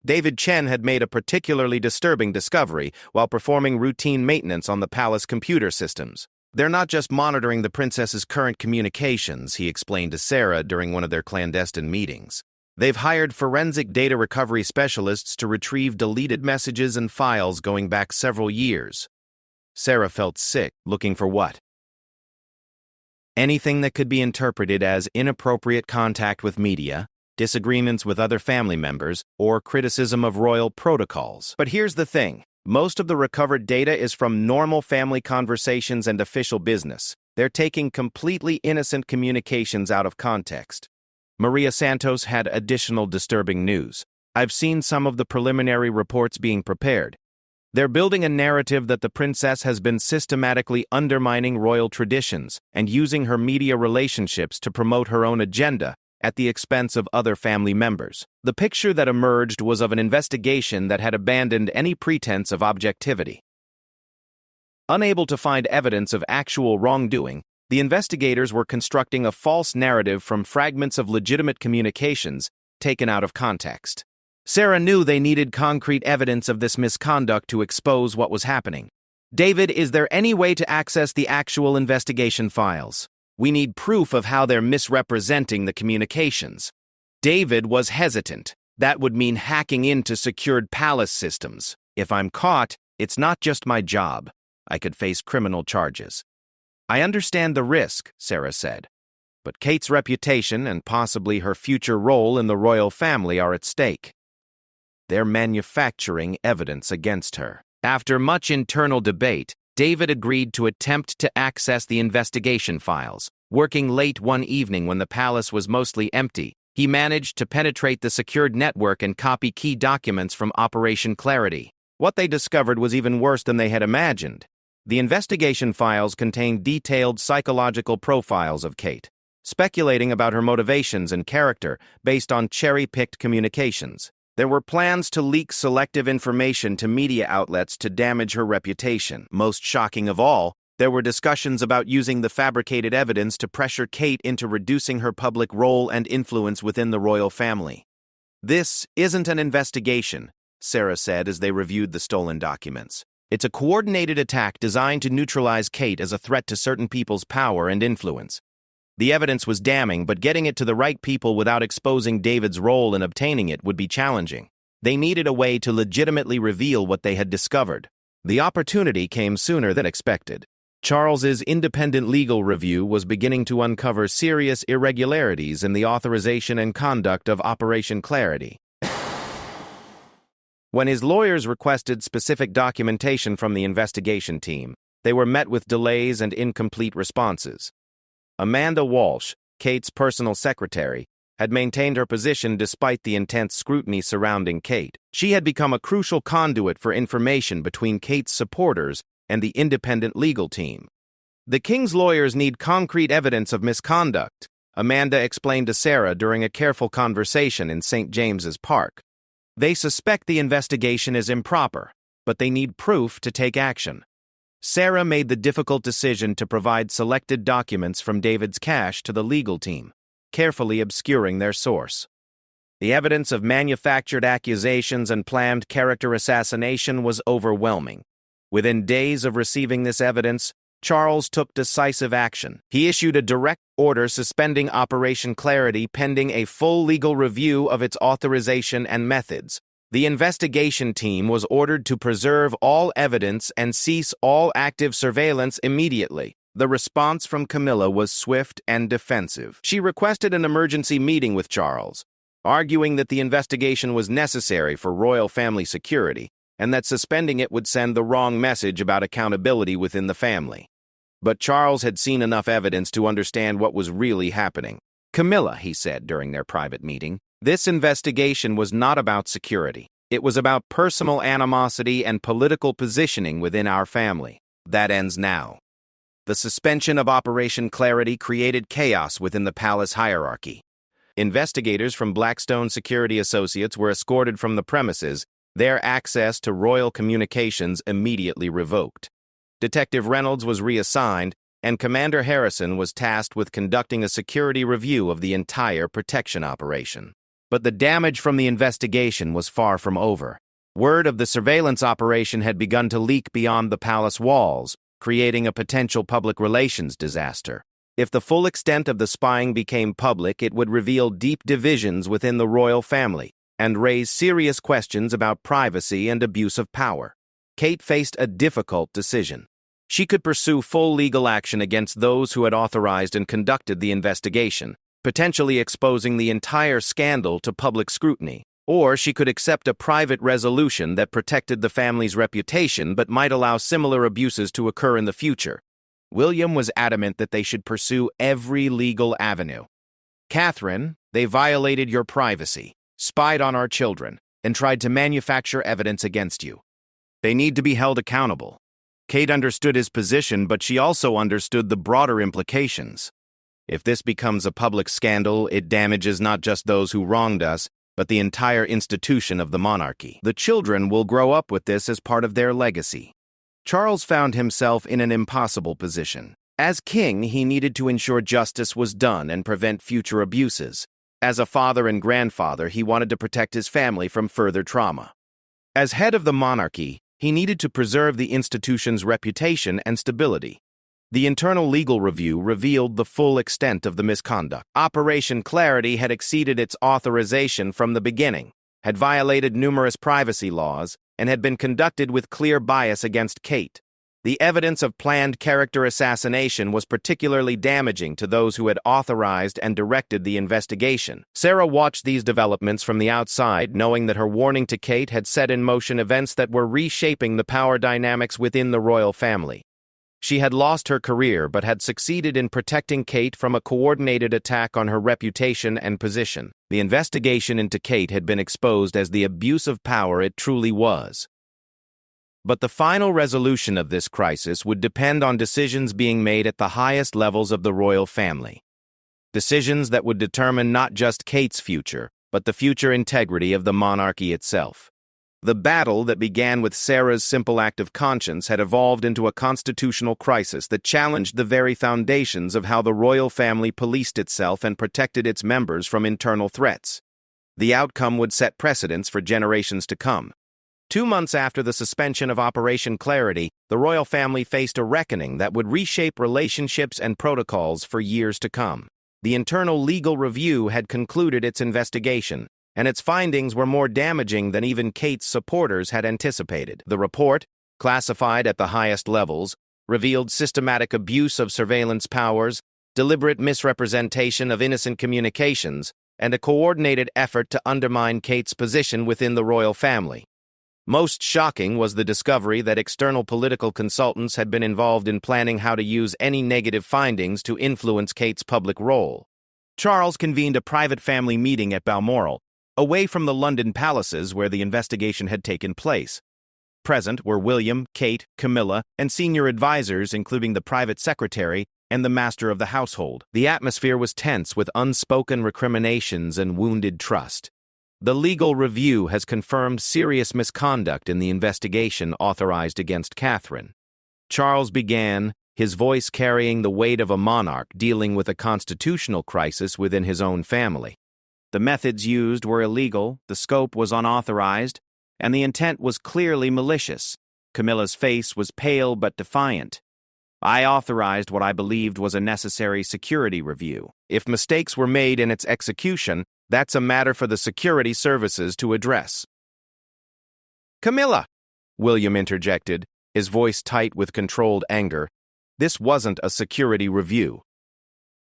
David Chen had made a particularly disturbing discovery while performing routine maintenance on the palace computer systems. "They're not just monitoring the princess's current communications," he explained to Sarah during one of their clandestine meetings. "They've hired forensic data recovery specialists to retrieve deleted messages and files going back several years." Sarah felt sick. Looking for what? Anything that could be interpreted as inappropriate contact with media, disagreements with other family members, or criticism of royal protocols. But here's the thing. Most of the recovered data is from normal family conversations and official business. They're taking completely innocent communications out of context. Maria Santos had additional disturbing news. "I've seen some of the preliminary reports being prepared. They're building a narrative that the princess has been systematically undermining royal traditions and using her media relationships to promote her own agenda at the expense of other family members." The picture that emerged was of an investigation that had abandoned any pretense of objectivity. Unable to find evidence of actual wrongdoing, the investigators were constructing a false narrative from fragments of legitimate communications taken out of context. Sarah knew they needed concrete evidence of this misconduct to expose what was happening. "David, is there any way to access the actual investigation files? We need proof of how they're misrepresenting the communications." David was hesitant. "That would mean hacking into secured palace systems. If I'm caught, it's not just my job. I could face criminal charges." "I understand the risk," Sarah said. "But Kate's reputation and possibly her future role in the royal family are at stake. They're manufacturing evidence against her." After much internal debate, David agreed to attempt to access the investigation files. Working late one evening when the palace was mostly empty, he managed to penetrate the secured network and copy key documents from Operation Clarity. What they discovered was even worse than they had imagined. The investigation files contained detailed psychological profiles of Kate, speculating about her motivations and character based on cherry-picked communications. There were plans to leak selective information to media outlets to damage her reputation. Most shocking of all, there were discussions about using the fabricated evidence to pressure Kate into reducing her public role and influence within the royal family. "This isn't an investigation," Sarah said as they reviewed the stolen documents. "It's a coordinated attack designed to neutralize Kate as a threat to certain people's power and influence." The evidence was damning, but getting it to the right people without exposing David's role in obtaining it would be challenging. They needed a way to legitimately reveal what they had discovered. The opportunity came sooner than expected. Charles's independent legal review was beginning to uncover serious irregularities in the authorization and conduct of Operation Clarity. When his lawyers requested specific documentation from the investigation team, they were met with delays and incomplete responses. Amanda Walsh, Kate's personal secretary, had maintained her position despite the intense scrutiny surrounding Kate. She had become a crucial conduit for information between Kate's supporters and the independent legal team. The king's lawyers need concrete evidence of misconduct, Amanda explained to Sarah during a careful conversation in St. James's Park. They suspect the investigation is improper, but they need proof to take action. Sarah made the difficult decision to provide selected documents from David's cache to the legal team, carefully obscuring their source. The evidence of manufactured accusations and planned character assassination was overwhelming. Within days of receiving this evidence, Charles took decisive action. He issued a direct order suspending Operation Clarity pending a full legal review of its authorization and methods. The investigation team was ordered to preserve all evidence and cease all active surveillance immediately. The response from Camilla was swift and defensive. She requested an emergency meeting with Charles, arguing that the investigation was necessary for royal family security and that suspending it would send the wrong message about accountability within the family. But Charles had seen enough evidence to understand what was really happening. Camilla, he said during their private meeting, this investigation was not about security. It was about personal animosity and political positioning within our family. That ends now. The suspension of Operation Clarity created chaos within the palace hierarchy. Investigators from Blackstone Security Associates were escorted from the premises, their access to royal communications immediately revoked. Detective Reynolds was reassigned, and Commander Harrison was tasked with conducting a security review of the entire protection operation. But the damage from the investigation was far from over. Word of the surveillance operation had begun to leak beyond the palace walls, creating a potential public relations disaster. If the full extent of the spying became public, it would reveal deep divisions within the royal family and raise serious questions about privacy and abuse of power. Kate faced a difficult decision. She could pursue full legal action against those who had authorized and conducted the investigation, potentially exposing the entire scandal to public scrutiny. Or she could accept a private resolution that protected the family's reputation but might allow similar abuses to occur in the future. William was adamant that they should pursue every legal avenue. Catherine, they violated your privacy, spied on our children, and tried to manufacture evidence against you. They need to be held accountable. Kate understood his position, but she also understood the broader implications. If this becomes a public scandal, it damages not just those who wronged us, but the entire institution of the monarchy. The children will grow up with this as part of their legacy. Charles found himself in an impossible position. As king, he needed to ensure justice was done and prevent future abuses. As a father and grandfather, he wanted to protect his family from further trauma. As head of the monarchy, he needed to preserve the institution's reputation and stability. The internal legal review revealed the full extent of the misconduct. Operation Clarity had exceeded its authorization from the beginning, had violated numerous privacy laws, and had been conducted with clear bias against Kate. The evidence of planned character assassination was particularly damaging to those who had authorized and directed the investigation. Sarah watched these developments from the outside, knowing that her warning to Kate had set in motion events that were reshaping the power dynamics within the royal family. She had lost her career but had succeeded in protecting Kate from a coordinated attack on her reputation and position. The investigation into Kate had been exposed as the abuse of power it truly was. But the final resolution of this crisis would depend on decisions being made at the highest levels of the royal family. Decisions that would determine not just Kate's future, but the future integrity of the monarchy itself. The battle that began with Sarah's simple act of conscience had evolved into a constitutional crisis that challenged the very foundations of how the royal family policed itself and protected its members from internal threats. The outcome would set precedents for generations to come. 2 months after the suspension of Operation Clarity, the royal family faced a reckoning that would reshape relationships and protocols for years to come. The internal legal review had concluded its investigation, and its findings were more damaging than even Kate's supporters had anticipated. The report, classified at the highest levels, revealed systematic abuse of surveillance powers, deliberate misrepresentation of innocent communications, and a coordinated effort to undermine Kate's position within the royal family. Most shocking was the discovery that external political consultants had been involved in planning how to use any negative findings to influence Kate's public role. Charles convened a private family meeting at Balmoral, away from the London palaces where the investigation had taken place. Present were William, Kate, Camilla, and senior advisors, including the private secretary and the master of the household. The atmosphere was tense with unspoken recriminations and wounded trust. The legal review has confirmed serious misconduct in the investigation authorized against Catherine. Charles began, his voice carrying the weight of a monarch dealing with a constitutional crisis within his own family. The methods used were illegal, the scope was unauthorized, and the intent was clearly malicious. Camilla's face was pale but defiant. I authorized what I believed was a necessary security review. If mistakes were made in its execution, that's a matter for the security services to address. Camilla, William interjected, his voice tight with controlled anger. This wasn't a security review.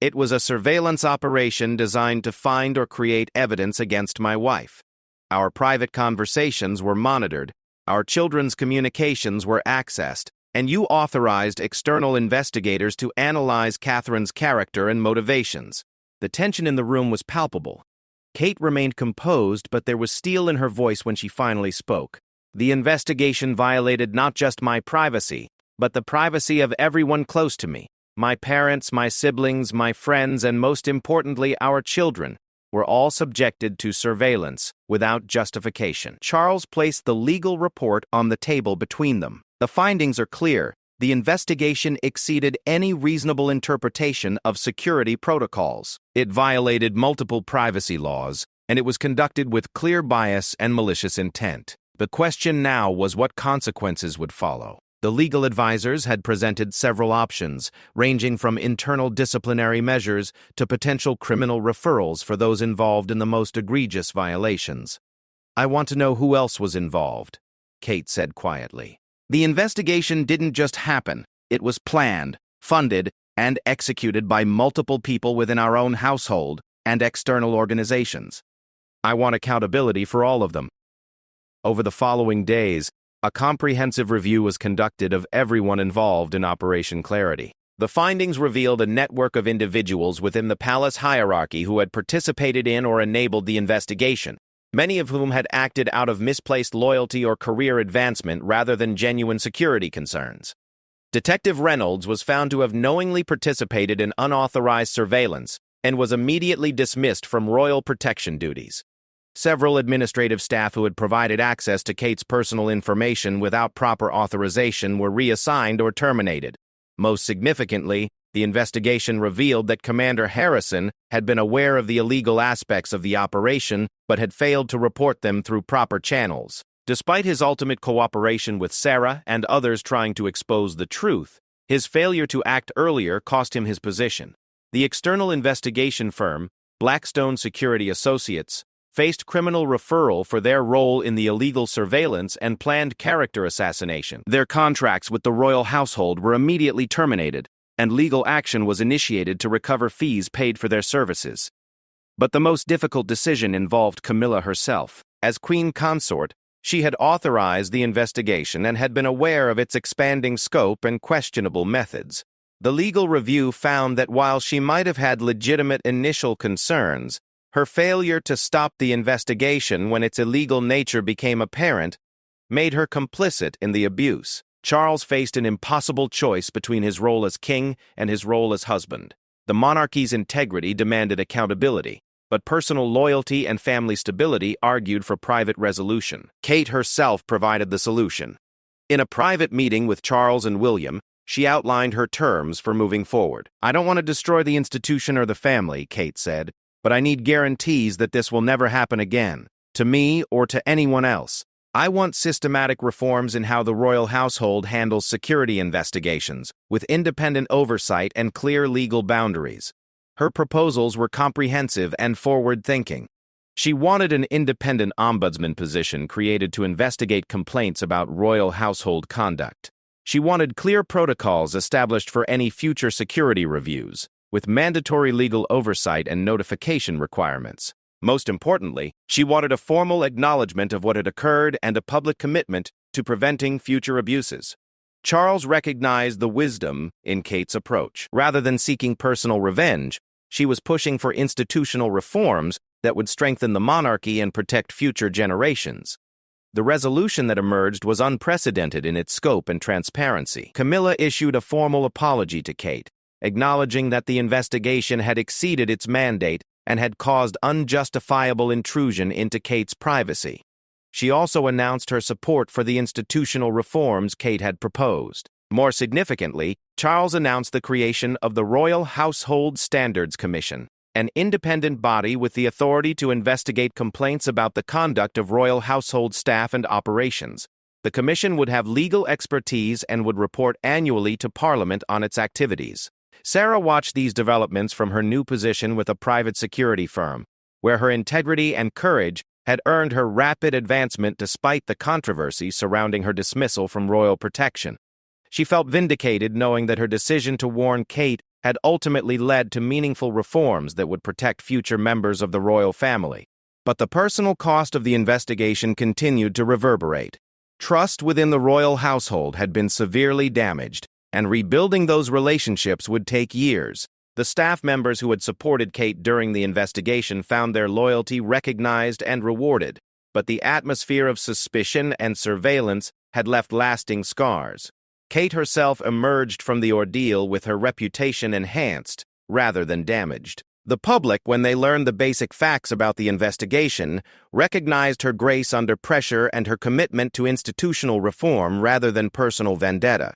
It was a surveillance operation designed to find or create evidence against my wife. Our private conversations were monitored, our children's communications were accessed, and you authorized external investigators to analyze Catherine's character and motivations. The tension in the room was palpable. Kate remained composed, but there was steel in her voice when she finally spoke. The investigation violated not just my privacy, but the privacy of everyone close to me. My parents, my siblings, my friends, and most importantly, our children, were all subjected to surveillance without justification. Charles placed the legal report on the table between them. The findings are clear. The investigation exceeded any reasonable interpretation of security protocols. It violated multiple privacy laws, and it was conducted with clear bias and malicious intent. The question now was what consequences would follow. The legal advisors had presented several options, ranging from internal disciplinary measures to potential criminal referrals for those involved in the most egregious violations. I want to know who else was involved, Kate said quietly. The investigation didn't just happen. It was planned, funded, and executed by multiple people within our own household and external organizations. I want accountability for all of them. Over the following days, a comprehensive review was conducted of everyone involved in Operation Clarity. The findings revealed a network of individuals within the palace hierarchy who had participated in or enabled the investigation, many of whom had acted out of misplaced loyalty or career advancement rather than genuine security concerns. Detective Reynolds was found to have knowingly participated in unauthorized surveillance and was immediately dismissed from royal protection duties. Several administrative staff who had provided access to Kate's personal information without proper authorization were reassigned or terminated. Most significantly, the investigation revealed that Commander Harrison had been aware of the illegal aspects of the operation but had failed to report them through proper channels. Despite his ultimate cooperation with Sarah and others trying to expose the truth, his failure to act earlier cost him his position. The external investigation firm, Blackstone Security Associates, faced criminal referral for their role in the illegal surveillance and planned character assassination. Their contracts with the royal household were immediately terminated, and legal action was initiated to recover fees paid for their services. But the most difficult decision involved Camilla herself. As queen consort, she had authorized the investigation and had been aware of its expanding scope and questionable methods. The legal review found that while she might have had legitimate initial concerns, her failure to stop the investigation when its illegal nature became apparent made her complicit in the abuse. Charles faced an impossible choice between his role as king and his role as husband. The monarchy's integrity demanded accountability, but personal loyalty and family stability argued for private resolution. Kate herself provided the solution. In a private meeting with Charles and William, she outlined her terms for moving forward. "I don't want to destroy the institution or the family," Kate said, "but I need guarantees that this will never happen again, to me or to anyone else. I want systematic reforms in how the royal household handles security investigations, with independent oversight and clear legal boundaries." Her proposals were comprehensive and forward-thinking. She wanted an independent ombudsman position created to investigate complaints about royal household conduct. She wanted clear protocols established for any future security reviews, with mandatory legal oversight and notification requirements. Most importantly, she wanted a formal acknowledgement of what had occurred and a public commitment to preventing future abuses. Charles recognized the wisdom in Kate's approach. Rather than seeking personal revenge, she was pushing for institutional reforms that would strengthen the monarchy and protect future generations. The resolution that emerged was unprecedented in its scope and transparency. Camilla issued a formal apology to Kate, acknowledging that the investigation had exceeded its mandate and had caused unjustifiable intrusion into Kate's privacy. She also announced her support for the institutional reforms Kate had proposed. More significantly, Charles announced the creation of the Royal Household Standards Commission, an independent body with the authority to investigate complaints about the conduct of royal household staff and operations. The commission would have legal expertise and would report annually to Parliament on its activities. Sarah watched these developments from her new position with a private security firm, where her integrity and courage had earned her rapid advancement despite the controversy surrounding her dismissal from royal protection. She felt vindicated knowing that her decision to warn Kate had ultimately led to meaningful reforms that would protect future members of the royal family. But the personal cost of the investigation continued to reverberate. Trust within the royal household had been severely damaged, and rebuilding those relationships would take years. The staff members who had supported Kate during the investigation found their loyalty recognized and rewarded, but the atmosphere of suspicion and surveillance had left lasting scars. Kate herself emerged from the ordeal with her reputation enhanced rather than damaged. The public, when they learned the basic facts about the investigation, recognized her grace under pressure and her commitment to institutional reform rather than personal vendetta.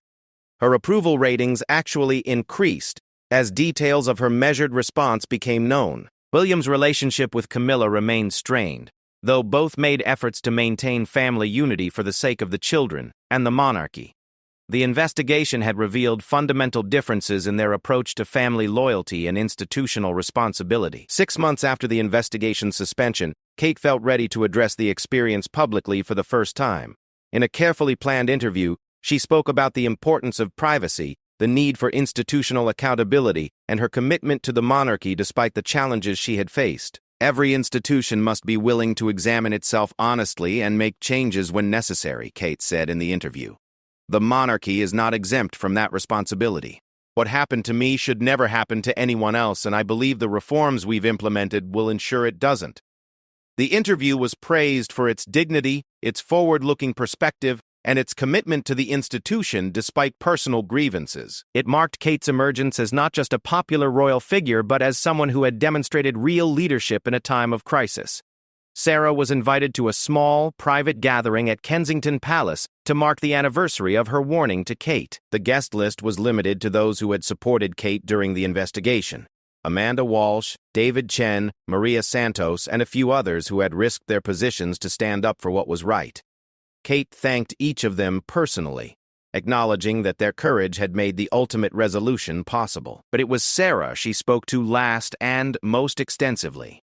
Her approval ratings actually increased as details of her measured response became known. William's relationship with Camilla remained strained, though both made efforts to maintain family unity for the sake of the children and the monarchy. The investigation had revealed fundamental differences in their approach to family loyalty and institutional responsibility. 6 months after the investigation's suspension, Kate felt ready to address the experience publicly for the first time. In a carefully planned interview, she spoke about the importance of privacy, the need for institutional accountability, and her commitment to the monarchy despite the challenges she had faced. Every institution must be willing to examine itself honestly and make changes when necessary, Kate said in the interview. The monarchy is not exempt from that responsibility. What happened to me should never happen to anyone else, and I believe the reforms we've implemented will ensure it doesn't. The interview was praised for its dignity, its forward-looking perspective, and its commitment to the institution despite personal grievances. It marked Kate's emergence as not just a popular royal figure, but as someone who had demonstrated real leadership in a time of crisis. Sarah was invited to a small, private gathering at Kensington Palace to mark the anniversary of her warning to Kate. The guest list was limited to those who had supported Kate during the investigation. Amanda Walsh, David Chen, Maria Santos, and a few others who had risked their positions to stand up for what was right. Kate thanked each of them personally, acknowledging that their courage had made the ultimate resolution possible. But it was Sarah she spoke to last and most extensively.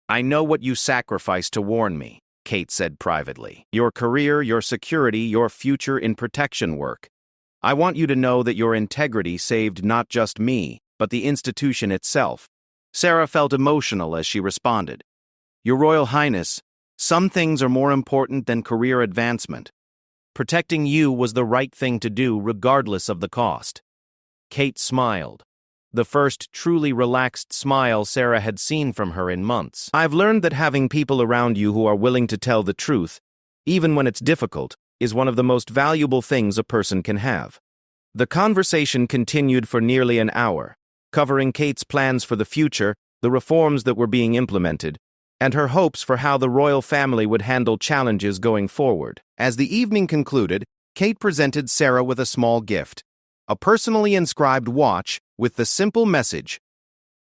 "I know what you sacrificed to warn me," Kate said privately. "Your career, your security, your future in protection work. I want you to know that your integrity saved not just me, but the institution itself." Sarah felt emotional as she responded. "Your Royal Highness, some things are more important than career advancement. Protecting you was the right thing to do regardless of the cost." Kate smiled. The first truly relaxed smile Sarah had seen from her in months. "I've learned that having people around you who are willing to tell the truth, even when it's difficult, is one of the most valuable things a person can have." The conversation continued for nearly an hour, covering Kate's plans for the future, the reforms that were being implemented, and her hopes for how the royal family would handle challenges going forward. As the evening concluded, Kate presented Sarah with a small gift, a personally inscribed watch with the simple message,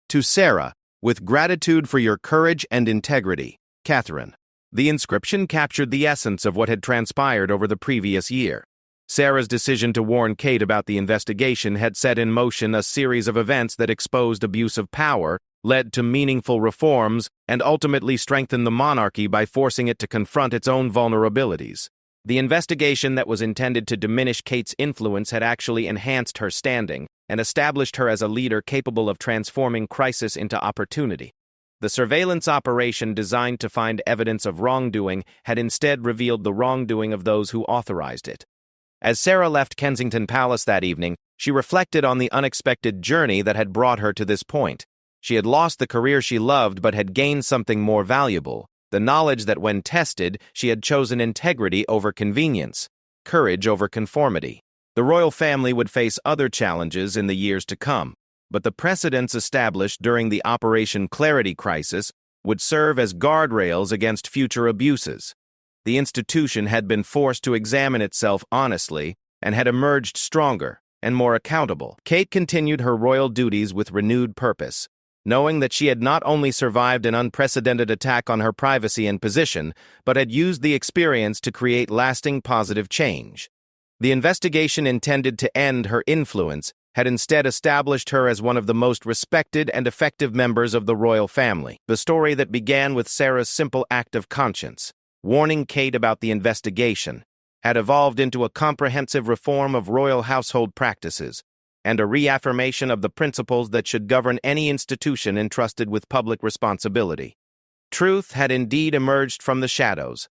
"To Sarah, with gratitude for your courage and integrity, Catherine." The inscription captured the essence of what had transpired over the previous year. Sarah's decision to warn Kate about the investigation had set in motion a series of events that exposed abuse of power, led to meaningful reforms, and ultimately strengthened the monarchy by forcing it to confront its own vulnerabilities. The investigation that was intended to diminish Kate's influence had actually enhanced her standing and established her as a leader capable of transforming crisis into opportunity. The surveillance operation designed to find evidence of wrongdoing had instead revealed the wrongdoing of those who authorized it. As Sarah left Kensington Palace that evening, she reflected on the unexpected journey that had brought her to this point. She had lost the career she loved but had gained something more valuable, the knowledge that when tested, she had chosen integrity over convenience, courage over conformity. The royal family would face other challenges in the years to come, but the precedents established during the Operation Clarity crisis would serve as guardrails against future abuses. The institution had been forced to examine itself honestly and had emerged stronger and more accountable. Kate continued her royal duties with renewed purpose, knowing that she had not only survived an unprecedented attack on her privacy and position, but had used the experience to create lasting positive change. The investigation intended to end her influence had instead established her as one of the most respected and effective members of the royal family. The story that began with Sarah's simple act of conscience, warning Kate about the investigation, had evolved into a comprehensive reform of royal household practices and a reaffirmation of the principles that should govern any institution entrusted with public responsibility. Truth had indeed emerged from the shadows,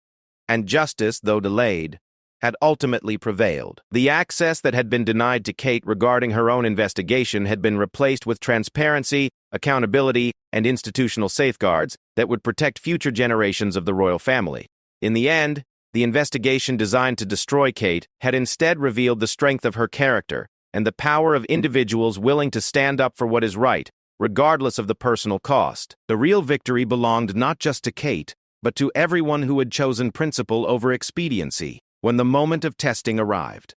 and justice, though delayed, had ultimately prevailed. The access that had been denied to Kate regarding her own investigation had been replaced with transparency, accountability, and institutional safeguards that would protect future generations of the royal family. In the end, the investigation designed to destroy Kate had instead revealed the strength of her character and the power of individuals willing to stand up for what is right, regardless of the personal cost. The real victory belonged not just to Kate, but to everyone who had chosen principle over expediency when the moment of testing arrived.